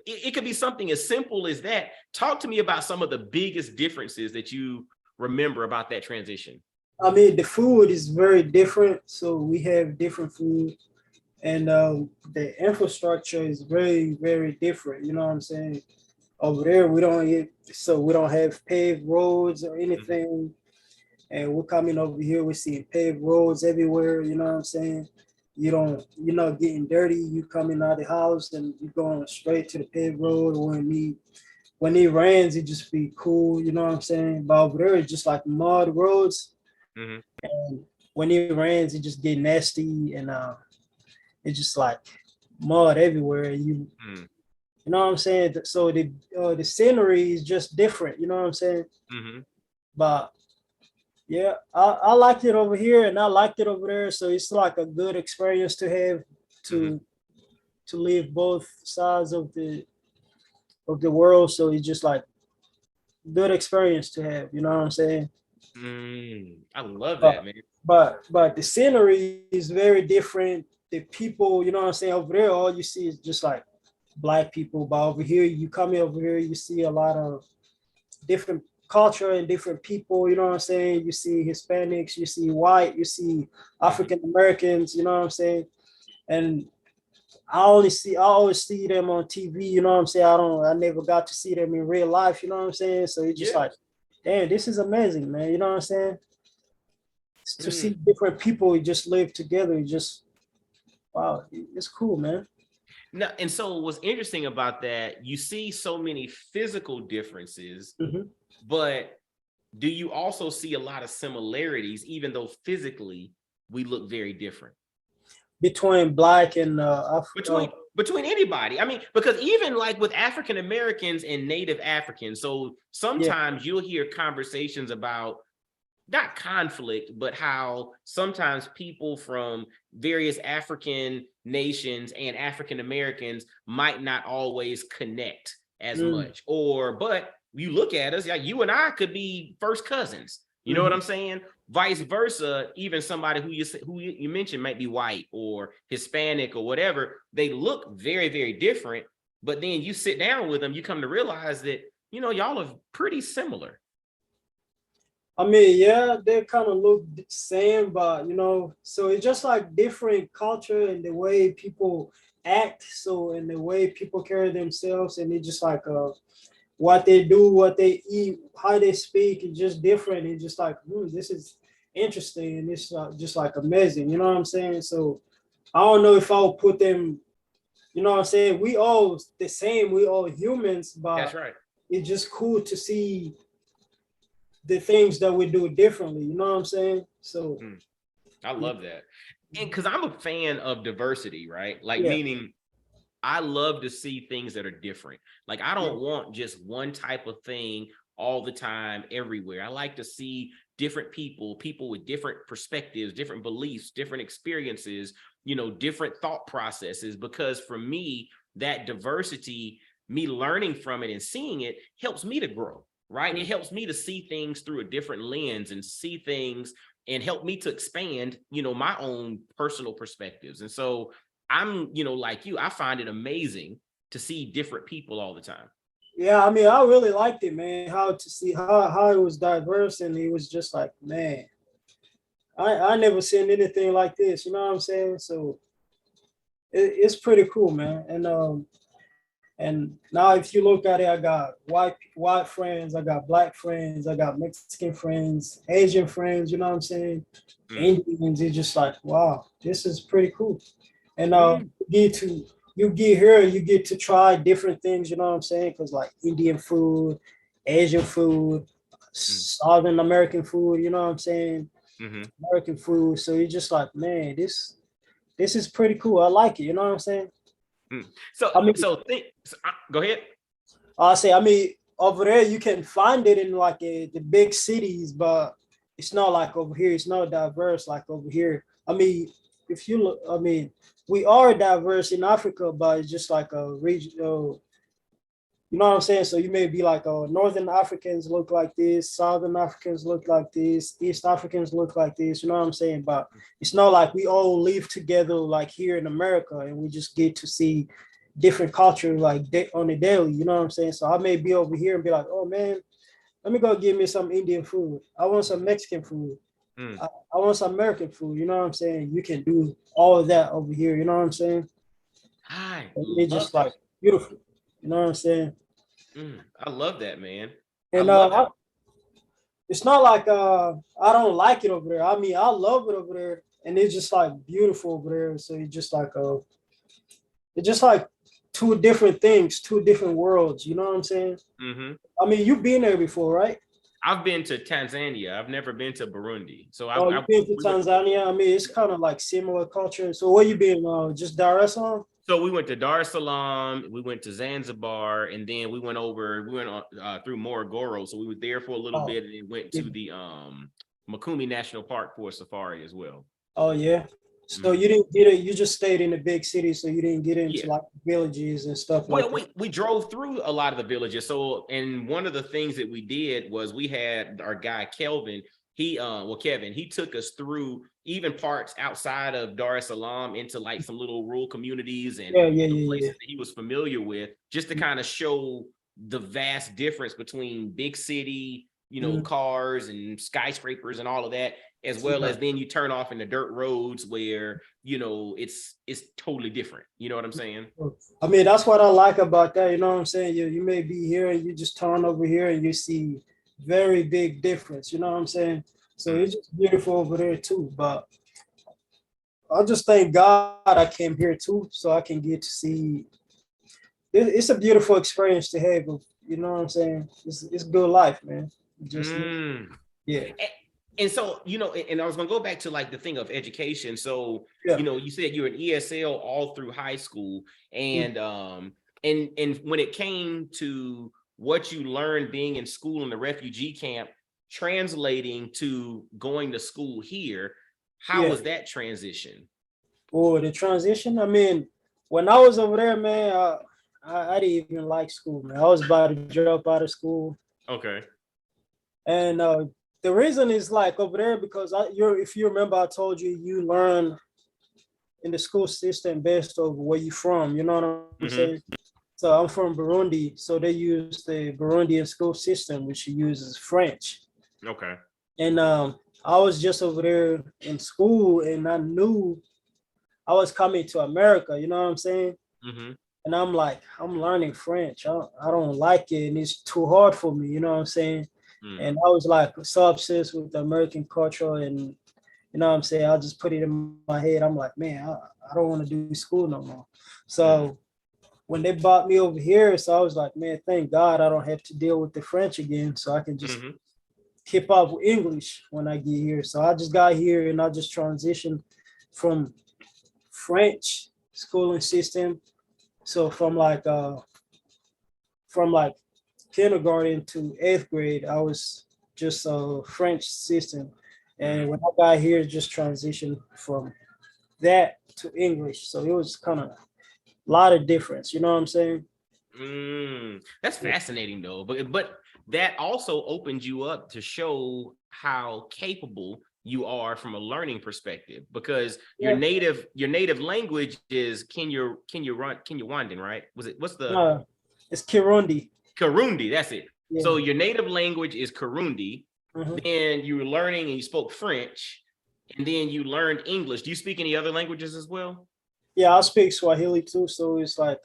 Speaker 1: it could be something as simple as that. Talk to me about some of the biggest differences that you remember about that transition.
Speaker 2: I mean, the food is very different, so we have different food, and the infrastructure is very, very different. You know what I'm saying? Over there, we don't have paved roads or
Speaker 1: Mhm.
Speaker 2: anything, and we're coming over here, we're seeing paved roads everywhere. You know what I'm saying? You're not getting dirty. You coming out of the house and you're going straight to the paved road. When it rains, it just be cool. You know what I'm saying? But over there, it's just like mud roads.
Speaker 1: Mhm.
Speaker 2: And when it rains, it just get nasty, and it's just like mud everywhere.
Speaker 1: Mhm.
Speaker 2: You know what I'm saying? So the scenery is just different. You know what I'm saying?
Speaker 1: Mhm.
Speaker 2: But yeah, I liked it over here, and I liked it over there. So it's like a good experience to have
Speaker 1: Mhm.
Speaker 2: to to live both sides of the world. So it's just like good experience to have. You know what I'm saying?
Speaker 1: I love
Speaker 2: But
Speaker 1: that, man.
Speaker 2: but the scenery is very different. The people, you know what I'm saying, over there, all you see is just like black people. But over here, you come over here, you see a lot of different culture and different people. You know what I'm saying? You see Hispanics, you see white, you see
Speaker 1: Mhm.
Speaker 2: African Americans. You know what I'm saying? And I always see them on TV. You know what I'm saying? I never got to see them in real life. You know what I'm saying? So it's just
Speaker 1: Yeah.
Speaker 2: like, damn, this is amazing, man. You know what I'm saying? To see
Speaker 1: Mm.
Speaker 2: different people just live together, just wow, it's cool, man.
Speaker 1: Now, and so what's interesting about that, you see so many physical differences,
Speaker 2: Mhm.
Speaker 1: but do you also see a lot of similarities, even though physically we look very different?
Speaker 2: Between black and
Speaker 1: Between anybody. I mean, because even like with African Americans and Native Africans, so
Speaker 2: yeah,
Speaker 1: sometimes you'll hear conversations about not conflict, but how sometimes people from various African nations and African Americans might not always connect as
Speaker 2: Mm,
Speaker 1: much. Or, but you look at us, like you and I could be first cousins. You know what
Speaker 2: mhm.
Speaker 1: I'm saying? Vice versa, even somebody who you mentioned might be white or Hispanic or whatever, they look very, very different. But then you sit down with them, you come to realize that, y'all are pretty similar.
Speaker 2: I mean, yeah, they kind of look the same, but so it's just like different culture and the way people act, so and the way people carry themselves, and it's just like what they do, what they eat, how they speak, it's just different. It's just like, this is interesting, and it's just like amazing. You know what I'm saying? So I don't know if I'll put them. You know what I'm saying? We all the same. We all humans,
Speaker 1: That's
Speaker 2: but
Speaker 1: right.
Speaker 2: it's just cool to see the things that we do differently. You know what I'm saying? So
Speaker 1: Mm, I
Speaker 2: yeah,
Speaker 1: love that. And because I'm a fan of diversity, right? Like,
Speaker 2: yeah,
Speaker 1: meaning I love to see things that are different. Like, I
Speaker 2: yeah.
Speaker 1: don't want just one type of thing all the time, everywhere. I like to see different people with different perspectives, different beliefs, different experiences, different thought processes. Because for me, that diversity, me learning from it and seeing it helps me to grow, right? It helps me to see things through a different lens and see things and help me to expand, my own personal perspectives. And so I'm, like you, I find it amazing to see different people all the time.
Speaker 2: Yeah, I mean, I really liked it, man. How to see how it was diverse, and it was just like, man, I never seen anything like this. You know what I'm saying? So it's pretty cool, man. And now if you look at it, I got white friends, I got black friends, I got Mexican friends, Asian friends. You know what I'm saying?
Speaker 1: Mm.
Speaker 2: Indians. It's just like, wow, this is pretty cool. And
Speaker 1: Mm.
Speaker 2: you get here, you get to try different things. You know what I'm saying? Because like Indian food, Asian food,
Speaker 1: Mm.
Speaker 2: Southern American food. You know what I'm saying?
Speaker 1: Mm-hmm.
Speaker 2: American food. So you're just like, man, this is pretty cool. I like it. You know what I'm saying?
Speaker 1: Mm. So,
Speaker 2: I mean,
Speaker 1: go ahead.
Speaker 2: I mean, over there you can find it in like the big cities, but it's not like over here. It's not diverse like over here. I mean, if you look, I mean, we are diverse in Africa, but it's just like a region. You know what I'm saying? So you may be like, Northern Africans look like this, Southern Africans look like this, East Africans look like this. You know what I'm saying? But it's not like we all live together like here in America, and we just get to see different culture like on the daily. You know what I'm saying? So I may be over here and be like, oh man, let me go give me some Indian food. I want some Mexican food.
Speaker 1: Mm.
Speaker 2: I want some American food. You know what I'm saying? You can do all of that over here. You know what I'm saying?
Speaker 1: I
Speaker 2: And it's
Speaker 1: love
Speaker 2: just like
Speaker 1: that.
Speaker 2: beautiful. You know what I'm saying?
Speaker 1: I love that, man. I
Speaker 2: And
Speaker 1: love it.
Speaker 2: it's not like I don't like it over there. I mean, I love it over there, and it's just like beautiful over there. So it's just like two different things, two different worlds. You know what I'm saying?
Speaker 1: Mm-hmm.
Speaker 2: I mean, you've been there before, right?
Speaker 1: I've been to Tanzania. I've never been to Burundi. So
Speaker 2: Oh, you've been to
Speaker 1: we went.
Speaker 2: Tanzania. I mean, it's kind of like similar culture. So where you been? Just Dar es Salaam?
Speaker 1: So we went to Dar es Salaam, we went to Zanzibar, and then we went on, through Morogoro. So we were there for a little
Speaker 2: Oh,
Speaker 1: bit, and then went
Speaker 2: yeah.
Speaker 1: to the Mikumi National Park for a safari as well.
Speaker 2: Oh, yeah. So
Speaker 1: Mhm.
Speaker 2: you didn't get it. You just stayed in the big city, so you didn't get into
Speaker 1: Yeah.
Speaker 2: like villages and stuff like
Speaker 1: Well,
Speaker 2: that.
Speaker 1: we drove through a lot of the villages. So, and one of the things that we did was we had our guy Kelvin. Kevin, he took us through even parts outside of Dar es Salaam into like some little rural communities and
Speaker 2: Yeah, yeah,
Speaker 1: some
Speaker 2: yeah,
Speaker 1: places
Speaker 2: yeah.
Speaker 1: that he was familiar with, just to kind of show the vast difference between big city,
Speaker 2: Mm,
Speaker 1: cars and skyscrapers and all of that, as well
Speaker 2: yeah.
Speaker 1: as then you turn off into dirt roads where it's totally different. You know what I'm saying?
Speaker 2: I mean, that's what I like about that. You know what I'm saying? You may be here and you just turn over here and you see very big difference. You know what I'm saying? So
Speaker 1: Mm.
Speaker 2: it's just beautiful over there too. But I just thank God I came here too, so I can get to see. It's a beautiful experience to have. You know what I'm saying? It's good life, man. Just
Speaker 1: Mm.
Speaker 2: yeah,
Speaker 1: And so, and I was going to go back to like the thing of education. So,
Speaker 2: yeah.
Speaker 1: you said you were an ESL all through high school,
Speaker 2: Mm.
Speaker 1: and when it came to what you learned being in school in the refugee camp, translating to going to school here, how
Speaker 2: Yeah.
Speaker 1: was that transition?
Speaker 2: Or the transition. I mean, when I was over there, man, I didn't even like school, man. I was about to drop out of school,
Speaker 1: Okay.
Speaker 2: and the reason is like over there because if you remember, I told you you learn in the school system based on where you from. You know what I'm
Speaker 1: Mm-hmm.
Speaker 2: saying? So I'm from Burundi, so they use the Burundian school system, which uses French.
Speaker 1: Okay.
Speaker 2: And I was just over there in school, and I knew I was coming to America. You know what I'm saying?
Speaker 1: Mm-hmm.
Speaker 2: And I'm like, I'm learning French. I don't like it, and it's too hard for me. You know what I'm saying?
Speaker 1: Mm.
Speaker 2: And I was like so obsessed with the American culture, and you know what I'm saying? I just put it in my head. I'm like, man, I don't want to do school no more.
Speaker 1: Mm.
Speaker 2: So when they brought me over here, so I was like, man, thank God I don't have to deal with the French again. So I can just
Speaker 1: Mm-hmm.
Speaker 2: keep up with English when I get here. So I just got here and I just transitioned from French schooling system. So from like kindergarten to eighth grade, I was just a French system. And
Speaker 1: Mm.
Speaker 2: when I got here, just transitioned from that to English. So it was kind of a lot of difference. You know what I'm saying?
Speaker 1: Mm. That's fascinating though, but that also opens you up to show how capable you are from a learning perspective, because your
Speaker 2: Yeah.
Speaker 1: native language is Kinyarwanda, right? What's the
Speaker 2: No, it's Kirundi.
Speaker 1: Kirundi? That's it.
Speaker 2: Yeah.
Speaker 1: So your native language is Kirundi.
Speaker 2: Mhm.
Speaker 1: Then you were learning and you spoke French, and then you learned English. Do you speak any other languages as well?
Speaker 2: Yeah, I speak Swahili too. So it's like,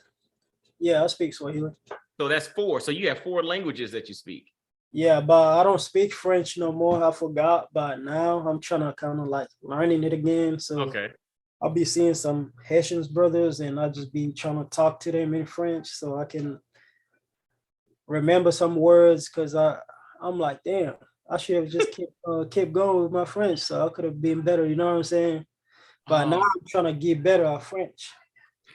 Speaker 2: yeah, I speak Swahili.
Speaker 1: So that's four. So you have four languages that you speak.
Speaker 2: Yeah, but I don't speak French no more. I forgot, but now I'm trying to kind of like learning it again. So
Speaker 1: Okay.
Speaker 2: I'll be seeing some Haitians brothers and I'll just be trying to talk to them in French so I can remember some words because I'm like, damn, I should have just kept going with my French. So I could have been better, you know what I'm saying? But now
Speaker 1: Oh,
Speaker 2: I'm trying to get better at French.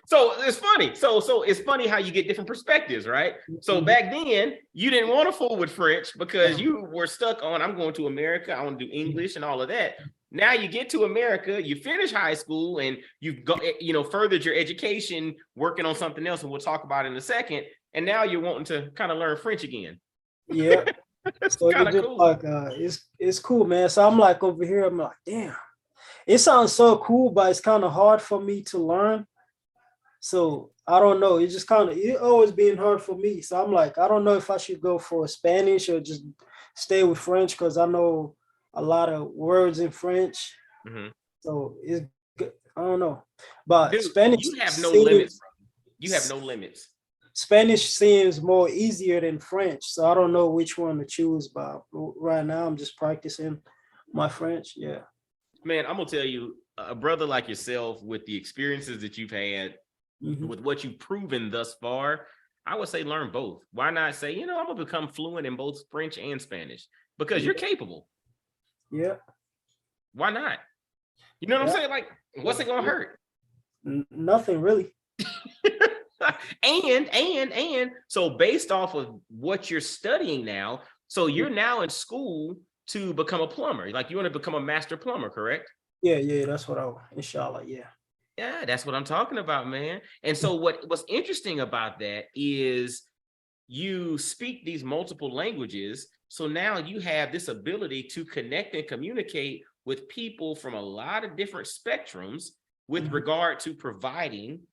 Speaker 1: so it's funny. So it's funny how you get different perspectives, right? So
Speaker 2: Mhm.
Speaker 1: back then you didn't want to fool with French because you were stuck on, I'm going to America, I want to do English and all of that. Now you get to America, you finish high school, and you've got, furthered your education, working on something else, and we'll talk about it in a second. And now you're wanting to kind of learn French again.
Speaker 2: Yeah.
Speaker 1: It's
Speaker 2: So
Speaker 1: kind
Speaker 2: it's
Speaker 1: of
Speaker 2: just
Speaker 1: cool.
Speaker 2: like it's cool, man. So I'm like over here, I'm like, damn, it sounds so cool, but it's kind of hard for me to learn. So I don't know. It's just kind of it always been hard for me. So I'm like, I don't know if I should go for Spanish or just stay with French because I know a lot of words in French.
Speaker 1: Mhm.
Speaker 2: So it's good. I don't know. But
Speaker 1: Dude, you have no limits, bro. You have no limits.
Speaker 2: Spanish seems more easier than French. So I don't know which one to choose. But right now I'm just practicing my French. Yeah.
Speaker 1: Man, I'm gonna tell you, a brother like yourself, with the experiences that you've had,
Speaker 2: Mhm.
Speaker 1: with what you've proven thus far, I would say learn both. Why not say, I'm gonna become fluent in both French and Spanish? Because
Speaker 2: Yeah.
Speaker 1: you're capable.
Speaker 2: Yeah.
Speaker 1: Why not? You know what I'm
Speaker 2: Yeah.
Speaker 1: saying? Like, what's it gonna
Speaker 2: Yeah.
Speaker 1: hurt?
Speaker 2: Nothing really.
Speaker 1: and so based off of what you're studying now, so you're now in school to become a plumber. Like, you want to become a master plumber, correct?
Speaker 2: Yeah, yeah, that's what inshallah, yeah.
Speaker 1: Yeah, that's what I'm talking about, man. And so what's interesting about that is you speak these multiple languages. So now you have this ability to connect and communicate with people from a lot of different spectrums with
Speaker 2: Mhm.
Speaker 1: regard to providing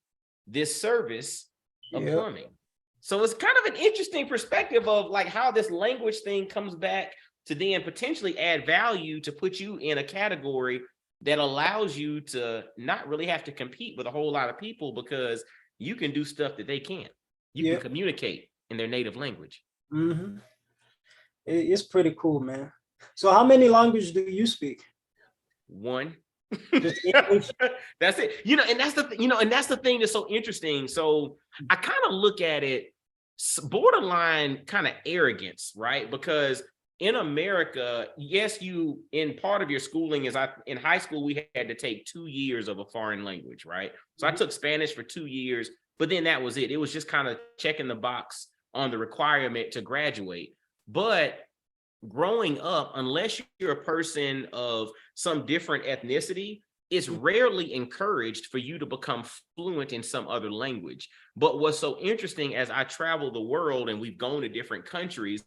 Speaker 1: this service of
Speaker 2: Yeah,
Speaker 1: plumbing. So it's kind of an interesting perspective of like how this language thing comes back to then potentially add value to put you in a category that allows you to not really have to compete with a whole lot of people because you can do stuff that they can't. You can
Speaker 2: yeah.
Speaker 1: communicate in their native language.
Speaker 2: Hmm. It's pretty cool, man. So how many languages do you speak?
Speaker 1: One.
Speaker 2: Just English?
Speaker 1: That's it. And that's the thing that's so interesting. So I kind of look at it borderline kind of arrogance, right? Because in America, yes, you in part of your schooling is in high school we had to take 2 years of a foreign language, right? So I
Speaker 2: Mhm.
Speaker 1: took Spanish for 2 years, but then that was it. It was just kind of checking the box on the requirement to graduate. But growing up, unless you're a person of some different ethnicity, it's rarely encouraged for you to become fluent in some other language. But what's so interesting, as I travel the world and we've gone to different countries,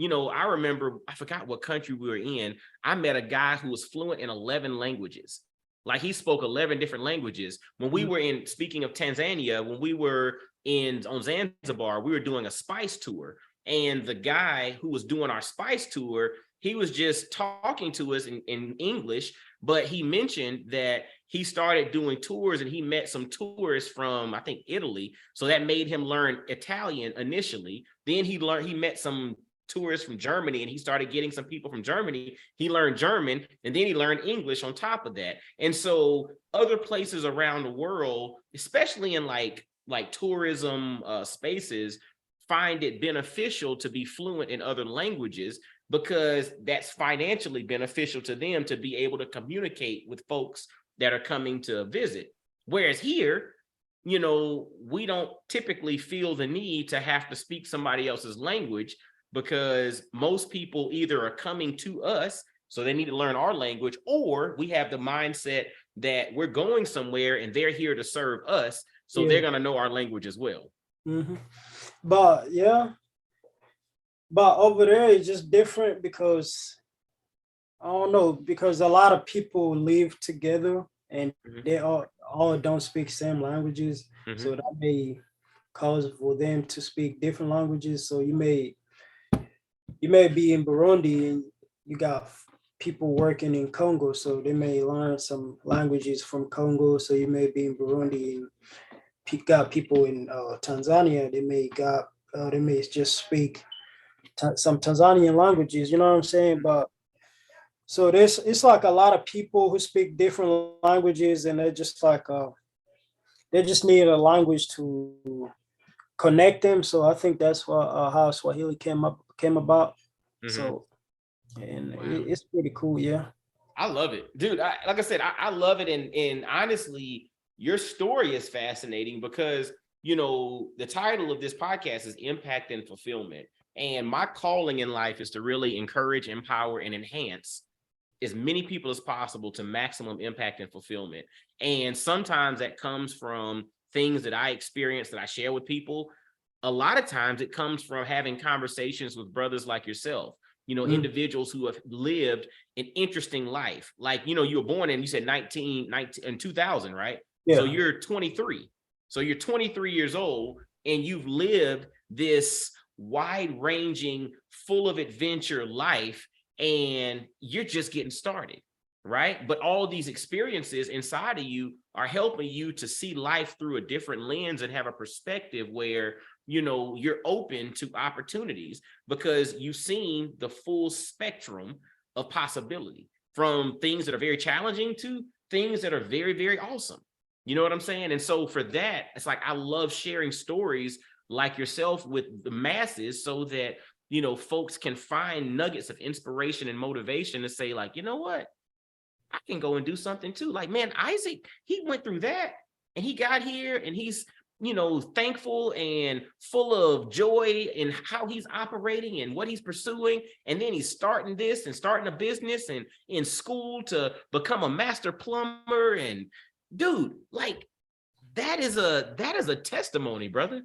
Speaker 1: I remember, I forgot what country we were in. I met a guy who was fluent in 11 languages. Like, he spoke 11 different languages. When we were speaking of Tanzania, when we were on Zanzibar, we were doing a spice tour. And the guy who was doing our spice tour, he was just talking to us in English, but he mentioned that he started doing tours and he met some tourists from, I think, Italy. So that made him learn Italian initially. Then he met some tourists from Germany, and he started getting some people from Germany. He learned German, and then he learned English on top of that. And so other places around the world, especially in like tourism spaces, find it beneficial to be fluent in other languages, because that's financially beneficial to them to be able to communicate with folks that are coming to visit. Whereas here, we don't typically feel the need to have to speak somebody else's language, because most people either are coming to us, so they need to learn our language, or we have the mindset that we're going somewhere and they're here to serve us, so they're going to know our language as well.
Speaker 2: But over there it's just different, because I don't know, because a lot of people live together and they all don't speak same languages. So that may cause for them to speak different languages. So you may be in Burundi and you got people working in Congo, so they may learn some languages from Congo. So you may be in Burundi and got people in Tanzania. They may just speak some Tanzanian languages. You know what I'm saying? But so it's like a lot of people who speak different languages, and they're just like they just need a language to connect them. So I think that's how Swahili came about. So, and it's pretty cool. Yeah,
Speaker 1: I love it, dude. Like I said, I love it. And honestly, your story is fascinating, because, the title of this podcast is Impact and Fulfillment. And my calling in life is to really encourage, empower, and enhance as many people as possible to maximum impact and fulfillment. And sometimes that comes from things that I experience that I share with people. A lot of times it comes from having conversations with brothers like yourself, individuals who have lived an interesting life. Like, you were born in, you said 19 in 2000, right?
Speaker 2: Yeah.
Speaker 1: So you're 23. So you're 23 years old, and you've lived this wide-ranging, full of adventure life, and you're just getting started, right? But all of these experiences inside of you are helping you to see life through a different lens and have a perspective where, you're open to opportunities, because you've seen the full spectrum of possibility, from things that are very challenging to things that are very, very awesome. You know what I'm saying? And so for that, it's like, I love sharing stories like yourself with the masses, so that, folks can find nuggets of inspiration and motivation to say, like, you know what? I can go and do something too. Like, man, Isaac, he went through that and he got here, and he's, thankful and full of joy in how he's operating and what he's pursuing. And then he's starting this and starting a business, and in school to become a master plumber. And dude, like, that is a testimony, brother.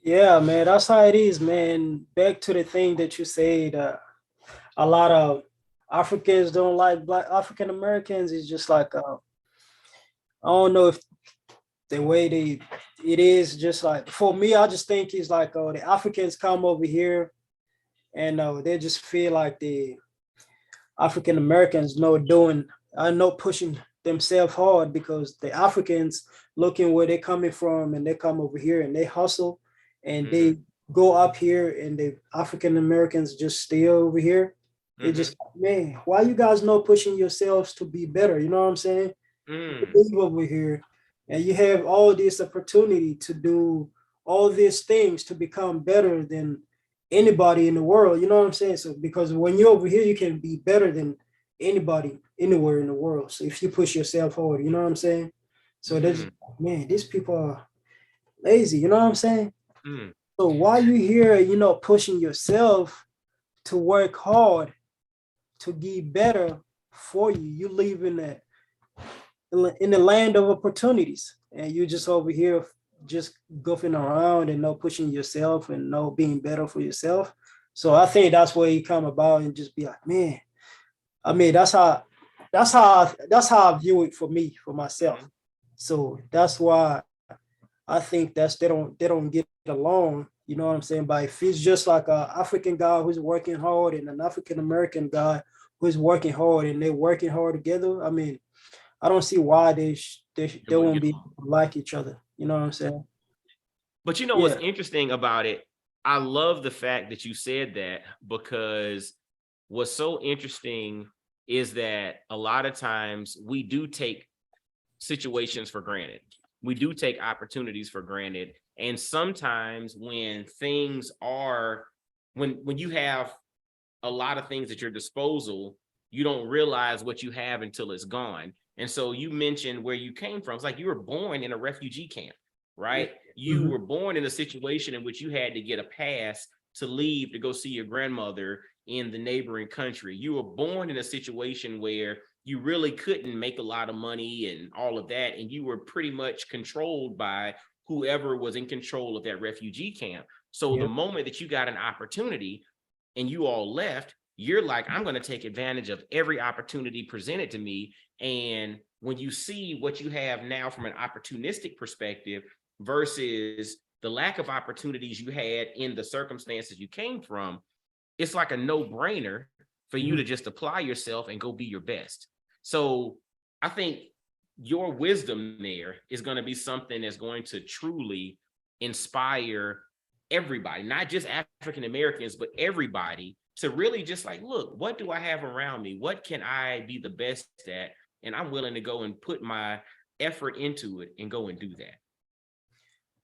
Speaker 2: Yeah, man, that's how it is, man. Back to the thing that you said, a lot of Africans don't like Black African Americans. It's just like I don't know if the way it is, just like, for me, I just think it's like the Africans come over here and they just feel like the African Americans are not pushing themselves hard, because the Africans looking where they're coming from, and they come over here and they hustle, and they go up here, and the African Americans just stay over here. They just, man, why you guys not pushing yourselves to be better? You know what I'm saying? You live over here, and you have all this opportunity to do all these things to become better than anybody in the world. You know what I'm saying? So because when you're over here, you can be better than anybody anywhere in the world. So if you push yourself hard, you know what I'm saying? So there's, man, these people are lazy. You know what I'm saying? So while you here, pushing yourself to work hard to get better for you. You live in the land of opportunities, and you just over here just goofing around and no pushing yourself and no being better for yourself. So I think that's where you come about and just be like, man. I mean, that's how I view it for me, for myself. So that's why I think they don't get along. You know what I'm saying? But if it's just like a African guy who's working hard and an African American guy who's working hard and they're working hard together, I mean, I don't see why they
Speaker 1: wouldn't
Speaker 2: won't
Speaker 1: get
Speaker 2: be
Speaker 1: along.
Speaker 2: like each other. You know what I'm saying?
Speaker 1: But you know what's
Speaker 2: Yeah.
Speaker 1: interesting about it? I love the fact that you said that, because what's so interesting is that a lot of times we do take situations for granted. We do take opportunities for granted. And sometimes when things are, when you have a lot of things at your disposal, you don't realize what you have until it's gone. And so you mentioned where you came from. It's like you were born in a refugee camp, right? You
Speaker 2: Mhm.
Speaker 1: were born in a situation in which you had to get a pass to leave to go see your grandmother in the neighboring country. You were born in a situation where you really couldn't make a lot of money and all of that. And you were pretty much controlled by whoever was in control of that refugee camp. So the
Speaker 2: Yep.
Speaker 1: moment that you got an opportunity and you all left, you're like, I'm going to take advantage of every opportunity presented to me. And when you see what you have now from an opportunistic perspective versus the lack of opportunities you had in the circumstances you came from, it's like a no-brainer for you
Speaker 2: Mhm.
Speaker 1: to just apply yourself and go be your best. So I think your wisdom there is going to be something that's going to truly inspire everybody, not just African Americans, but everybody, to really just like, look, what do I have around me? What can I be the best at? And I'm willing to go and put my effort into it and go and do that.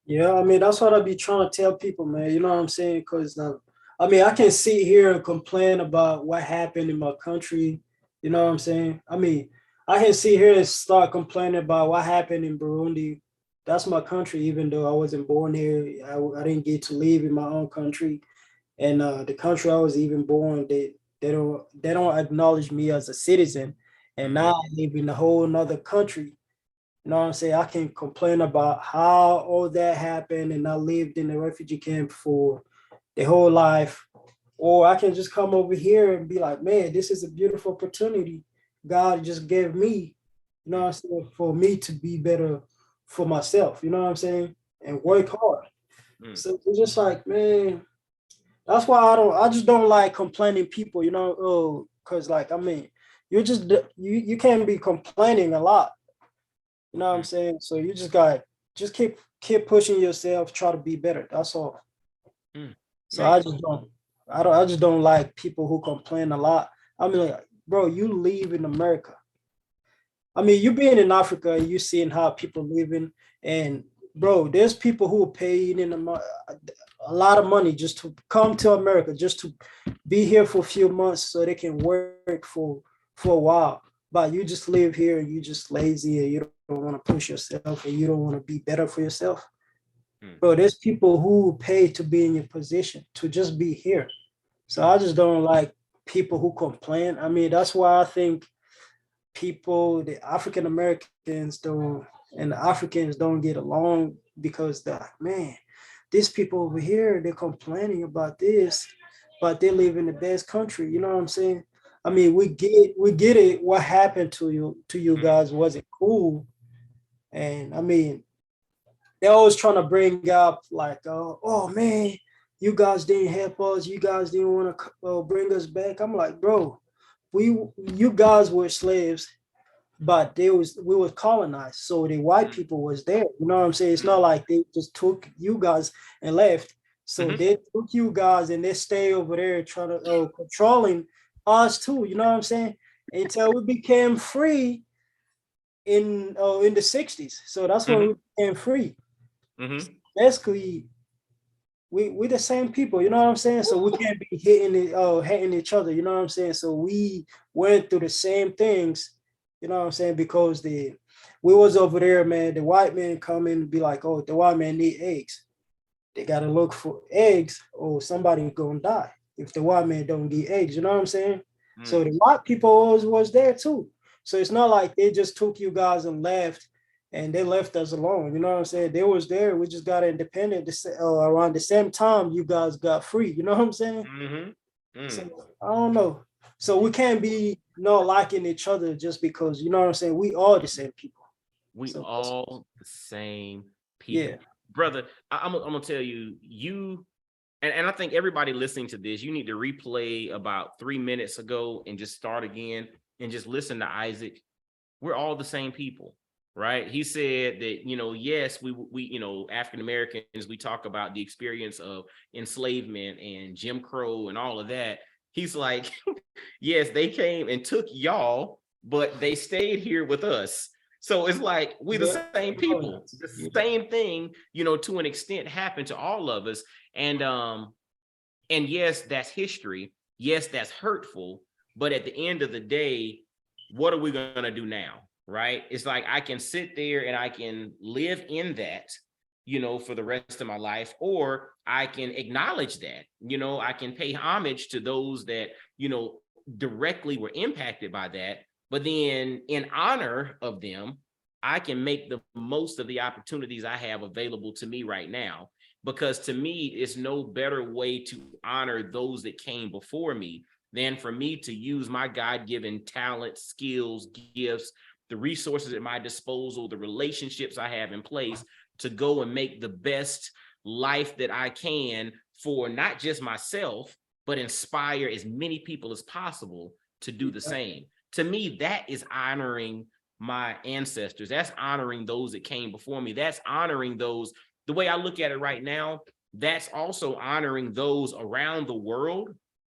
Speaker 2: Yeah, I mean, that's what I be trying to tell people, man. You know what I'm saying? Because I mean, I can sit here and complain about what happened in my country. You know what I'm saying? I mean, I can sit here and start complaining about what happened in Burundi. That's my country, even though I wasn't born here. I didn't get to live in my own country, and the country I was even born, they don't acknowledge me as a citizen, and now
Speaker 1: Mhm.
Speaker 2: I live in a whole another country. You know what I'm saying? I can complain about how all that happened and I lived in a refugee camp for the whole life. Or I can just come over here and be like, man, this is a beautiful opportunity God just gave me, you know what I'm saying, for me to be better for myself, you know what I'm saying? And work hard.
Speaker 1: Mm.
Speaker 2: So it's just like, man, that's why I just don't like complaining people, you know, oh, because like I mean, you can't be complaining a lot. You know what I'm
Speaker 1: Mm.
Speaker 2: saying? So you just keep pushing yourself, try to be better. That's all.
Speaker 1: Mm.
Speaker 2: So
Speaker 1: Man.
Speaker 2: I just don't like people who complain a lot. I mean, like, bro, you live in America. I mean, you being in Africa, you seeing how people living, and bro, there's people who are paying a lot of money just to come to America, just to be here for a few months so they can work for a while. But you just live here and you just lazy and you don't want to push yourself and you don't want to be better for yourself.
Speaker 1: Mm.
Speaker 2: Bro, there's people who pay to be in your position to just be here. So I just don't like people who complain. I mean, that's why I think people, the African Americans don't and the Africans don't get along because they're like, man, these people over here, they're complaining about this, but they live in the best country. You know what I'm saying? I mean, we get it. What happened to you
Speaker 1: Mm.
Speaker 2: guys wasn't cool. And I mean, they're always trying to bring up like, oh man, you guys didn't help us. You guys didn't want to bring us back. I'm like, bro, you guys were slaves, but we were colonized, so the white
Speaker 1: Mm.
Speaker 2: people was there. You know what I'm saying? It's not
Speaker 1: Mm.
Speaker 2: like they just took you guys and left. So
Speaker 1: Mhm.
Speaker 2: they took you guys and they stay over there trying to controlling us too. You know what I'm saying? Until we became free in the 60s. So that's when we
Speaker 1: Mhm.
Speaker 2: became free.
Speaker 1: Mhm.
Speaker 2: Basically, we the same people, you know what I'm saying? So we can't be hitting each other, you know what I'm saying? So we went through the same things, you know what I'm saying? Because we was over there, man. The white man come in and be like, oh, the white man need eggs. They gotta look for eggs, or somebody gonna die. if the white man don't get eggs, you know what I'm saying? So
Speaker 1: Mm.
Speaker 2: the white people always was there too. So it's not like they just took you guys and left and they left us alone. You know what I'm saying? They was there. We just got independent around the same time you guys got free. You know what I'm saying?
Speaker 1: Mm-hmm. Mm.
Speaker 2: So I don't know. So we can't be not liking each other just because, you know what I'm saying? We are the same people.
Speaker 1: We
Speaker 2: So
Speaker 1: all the same
Speaker 2: yeah.
Speaker 1: people. Brother, I'm gonna tell you, and I think everybody listening to this, you need to replay about 3 minutes ago and just start again and just listen to Isaac. We're all the same people, right? He said that, yes, we African Americans, we talk about the experience of enslavement and Jim Crow and all of that. He's like, yes, they came and took y'all, but they stayed here with us. So it's like we the
Speaker 2: Yeah.
Speaker 1: same people. The
Speaker 2: Yeah.
Speaker 1: same thing, to an extent happened to all of us. And yes, that's history. Yes, that's hurtful. But at the end of the day, what are we going to do now? Right? It's like I can sit there and I can live in that, for the rest of my life, or I can acknowledge that, I can pay homage to those that, directly were impacted by that. But then in honor of them, I can make the most of the opportunities I have available to me right now. Because to me, it's no better way to honor those that came before me than for me to use my God-given talent, skills, gifts, the resources at my disposal, the relationships I have in place to go and make the best life that I can for not just myself, but inspire as many people as possible to do the same. To me, that is honoring my ancestors. That's honoring those that came before me. That's honoring those. The way I look at it right now, that's also honoring those around the world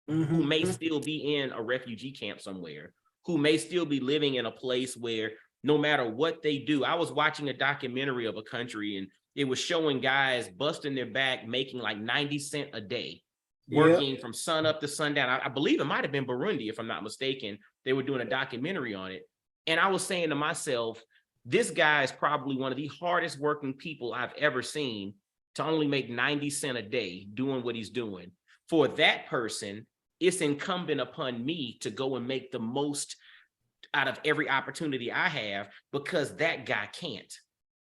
Speaker 1: who may still be in a refugee camp somewhere, who may still be living in a place where no matter what they do. I was watching a documentary of a country and it was showing guys busting their back, making like 90 cents a day,
Speaker 2: Yeah.
Speaker 1: working from sun up to sundown. I believe it might've been Burundi, if I'm not mistaken. They were doing a documentary on it. And I was saying to myself, this guy is probably one of the hardest working people I've ever seen to only make 90 cents a day doing what he's doing. For that person, it's incumbent upon me to go and make the most out of every opportunity I have because that guy can't.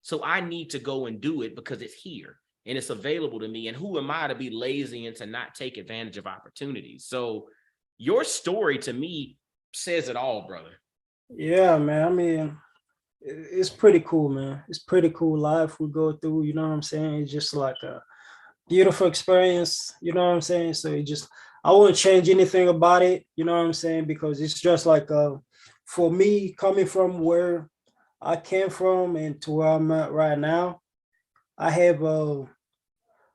Speaker 1: So I need to go and do it because it's here and it's available to me. And who am I to be lazy and to not take advantage of opportunities? So your story to me says it all, brother.
Speaker 2: Yeah, man. I mean, it's pretty cool, man. It's pretty cool life we go through. You know what I'm saying? It's just like a beautiful experience. You know what I'm saying? So it just, I wouldn't change anything about it. You know what I'm saying? Because it's just like, for me coming from where I came from and to where I'm at right now, I have a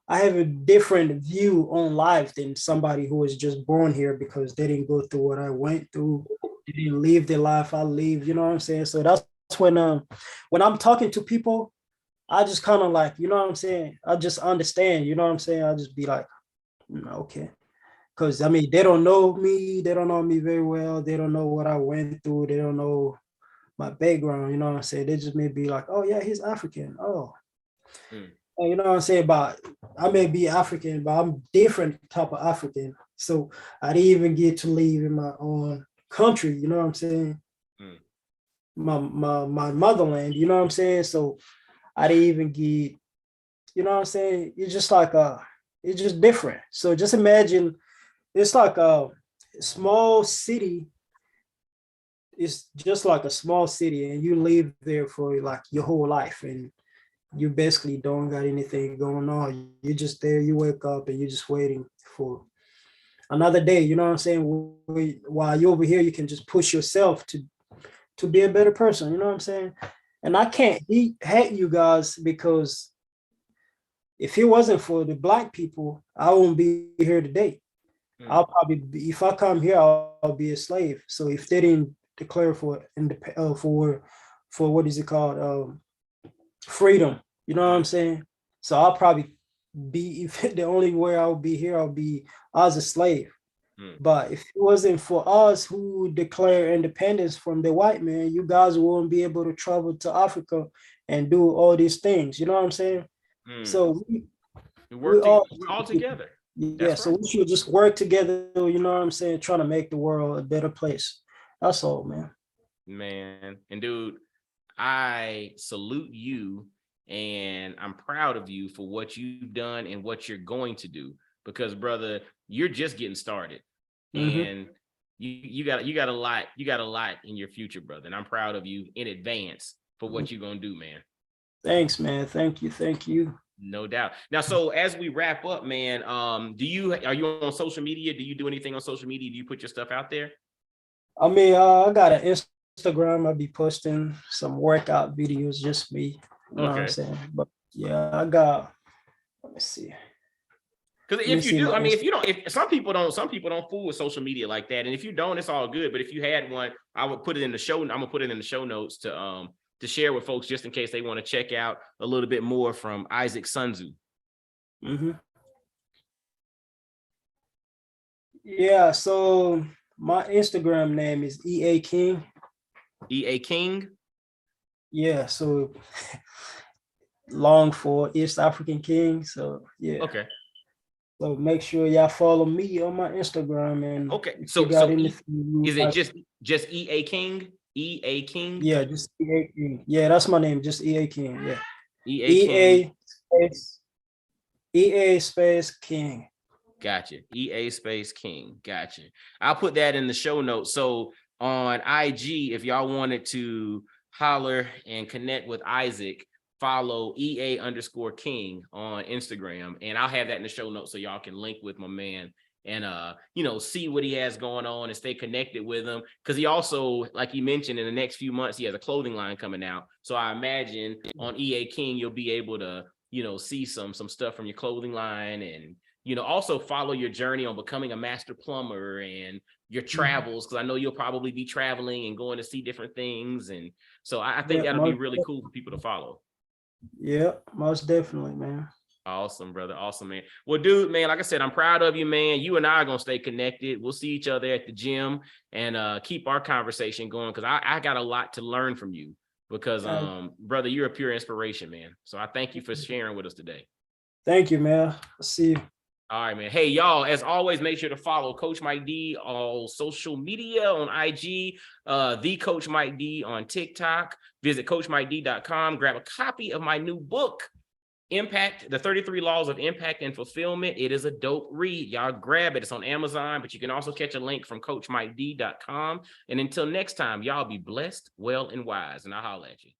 Speaker 2: I have a different view on life than somebody who was just born here because they didn't go through what I went through. They didn't live the life I lived. You know what I'm saying? So that's when I'm talking to people, I just kind of like, you know what I'm saying? I just understand. You know what I'm saying? I just be like, okay. Because I mean, they don't know me. They don't know me very well. They don't know what I went through. They don't know my background. You know what I'm saying? They just may be like, oh yeah, he's African. Oh,
Speaker 1: Mm.
Speaker 2: you know what I'm saying? But I may be African, but I'm different type of African. So I didn't even get to live in my own country. You know what I'm saying?
Speaker 1: Mm.
Speaker 2: My motherland. You know what I'm saying? So I didn't even get. You know what I'm saying? It's just like it's just different. So just imagine it's like a small city. It's just like a small city, and you live there for like your whole life, and you basically don't got anything going on. You're just there, you wake up and you're just waiting for another day. You know what I'm saying? While you're over here, you can just push yourself to be a better person. You know what I'm saying? And I can't hate you guys because if it wasn't for the black people, I wouldn't be here today.
Speaker 1: Mm.
Speaker 2: I'll probably be, if I come here, I'll be a slave. So if they didn't declare for what is it called, freedom, you know what I'm saying? So I'll probably be, if the only way I'll be here, I'll be as a slave.
Speaker 1: Mm.
Speaker 2: But if it wasn't for us who declare independence from the white man, you guys won't be able to travel to Africa and do all these things. You know what I'm saying?
Speaker 1: Mm.
Speaker 2: So we
Speaker 1: We're
Speaker 2: all
Speaker 1: all together.
Speaker 2: Yeah,
Speaker 1: That's
Speaker 2: so
Speaker 1: right,
Speaker 2: we should just work together, you know what I'm saying, trying to make the world a better place. That's all, man.
Speaker 1: man. And dude, I salute you and I'm proud of you for what you've done and what you're going to do because brother, you're just getting started.
Speaker 2: Hmm.
Speaker 1: And you got a lot in your future, brother. And I'm proud of you in advance for what you're going to do, man.
Speaker 2: Thanks, man. Thank you. Thank you.
Speaker 1: No doubt. Now, so as we wrap up, man, are you on social media? Do you do anything on social media? Do you put your stuff out there?
Speaker 2: I mean, I got an Instagram. I'll be posting some workout videos, just me. You know what I'm
Speaker 1: Okay.
Speaker 2: saying? But yeah, I got, let me see.
Speaker 1: Because
Speaker 2: Let me
Speaker 1: if you
Speaker 2: see
Speaker 1: do,
Speaker 2: my
Speaker 1: I mean, if
Speaker 2: Instagram.
Speaker 1: you don't, if some people don't fool with social media like that, and if you don't, it's all good. But if you had one, I would put it in the show. I'm gonna put it in the show notes to share with folks just in case they want to check out a little bit more from Issac Sunzu.
Speaker 2: Hmm. Yeah, so my Instagram name is EA King.
Speaker 1: EA King.
Speaker 2: Yeah, so long for East African King. So yeah.
Speaker 1: Okay.
Speaker 2: So make sure y'all follow me on my Instagram. And
Speaker 1: Okay.
Speaker 2: if you
Speaker 1: So
Speaker 2: got
Speaker 1: so
Speaker 2: anything you
Speaker 1: is it
Speaker 2: like,
Speaker 1: just EA King? EA King?
Speaker 2: yeah, just EA King. Yeah, that's my name, just EA King. Yeah.
Speaker 1: EA King.
Speaker 2: EA space EA space King.
Speaker 1: Gotcha. EA Space King. Gotcha. I'll put that in the show notes. So on IG, if y'all wanted to holler and connect with Issac, follow EA_King on Instagram. And I'll have that in the show notes so y'all can link with my man and see what he has going on and stay connected with him. Because he also, like he mentioned, in the next few months, he has a clothing line coming out. So I imagine on EA King, you'll be able to, see some stuff from your clothing line and also follow your journey on becoming a master plumber and your travels, because I know you'll probably be traveling and going to see different things. And so I think
Speaker 2: Yeah,
Speaker 1: that'll be really cool for people to follow.
Speaker 2: yeah, most definitely, man.
Speaker 1: Awesome, brother. Awesome, man. Well, dude, man, like I said, I'm proud of you, man. You and I are going to stay connected. We'll see each other at the gym and keep our conversation going because I got a lot to learn from you because,
Speaker 2: Uh,
Speaker 1: brother, you're a pure inspiration, man. So I thank you for sharing with us today.
Speaker 2: Thank you, man. See you.
Speaker 1: All right, man. Hey, y'all, as always, make sure to follow Coach Mike D on social media on IG, the Coach Mike D on TikTok. Visit CoachMikeD.com. Grab a copy of my new book, Impact, the 33 Laws of Impact and Fulfillment. It is a dope read. Y'all grab it. It's on Amazon, but you can also catch a link from CoachMikeD.com. And until next time, y'all be blessed, well, and wise. And I'll holler at you.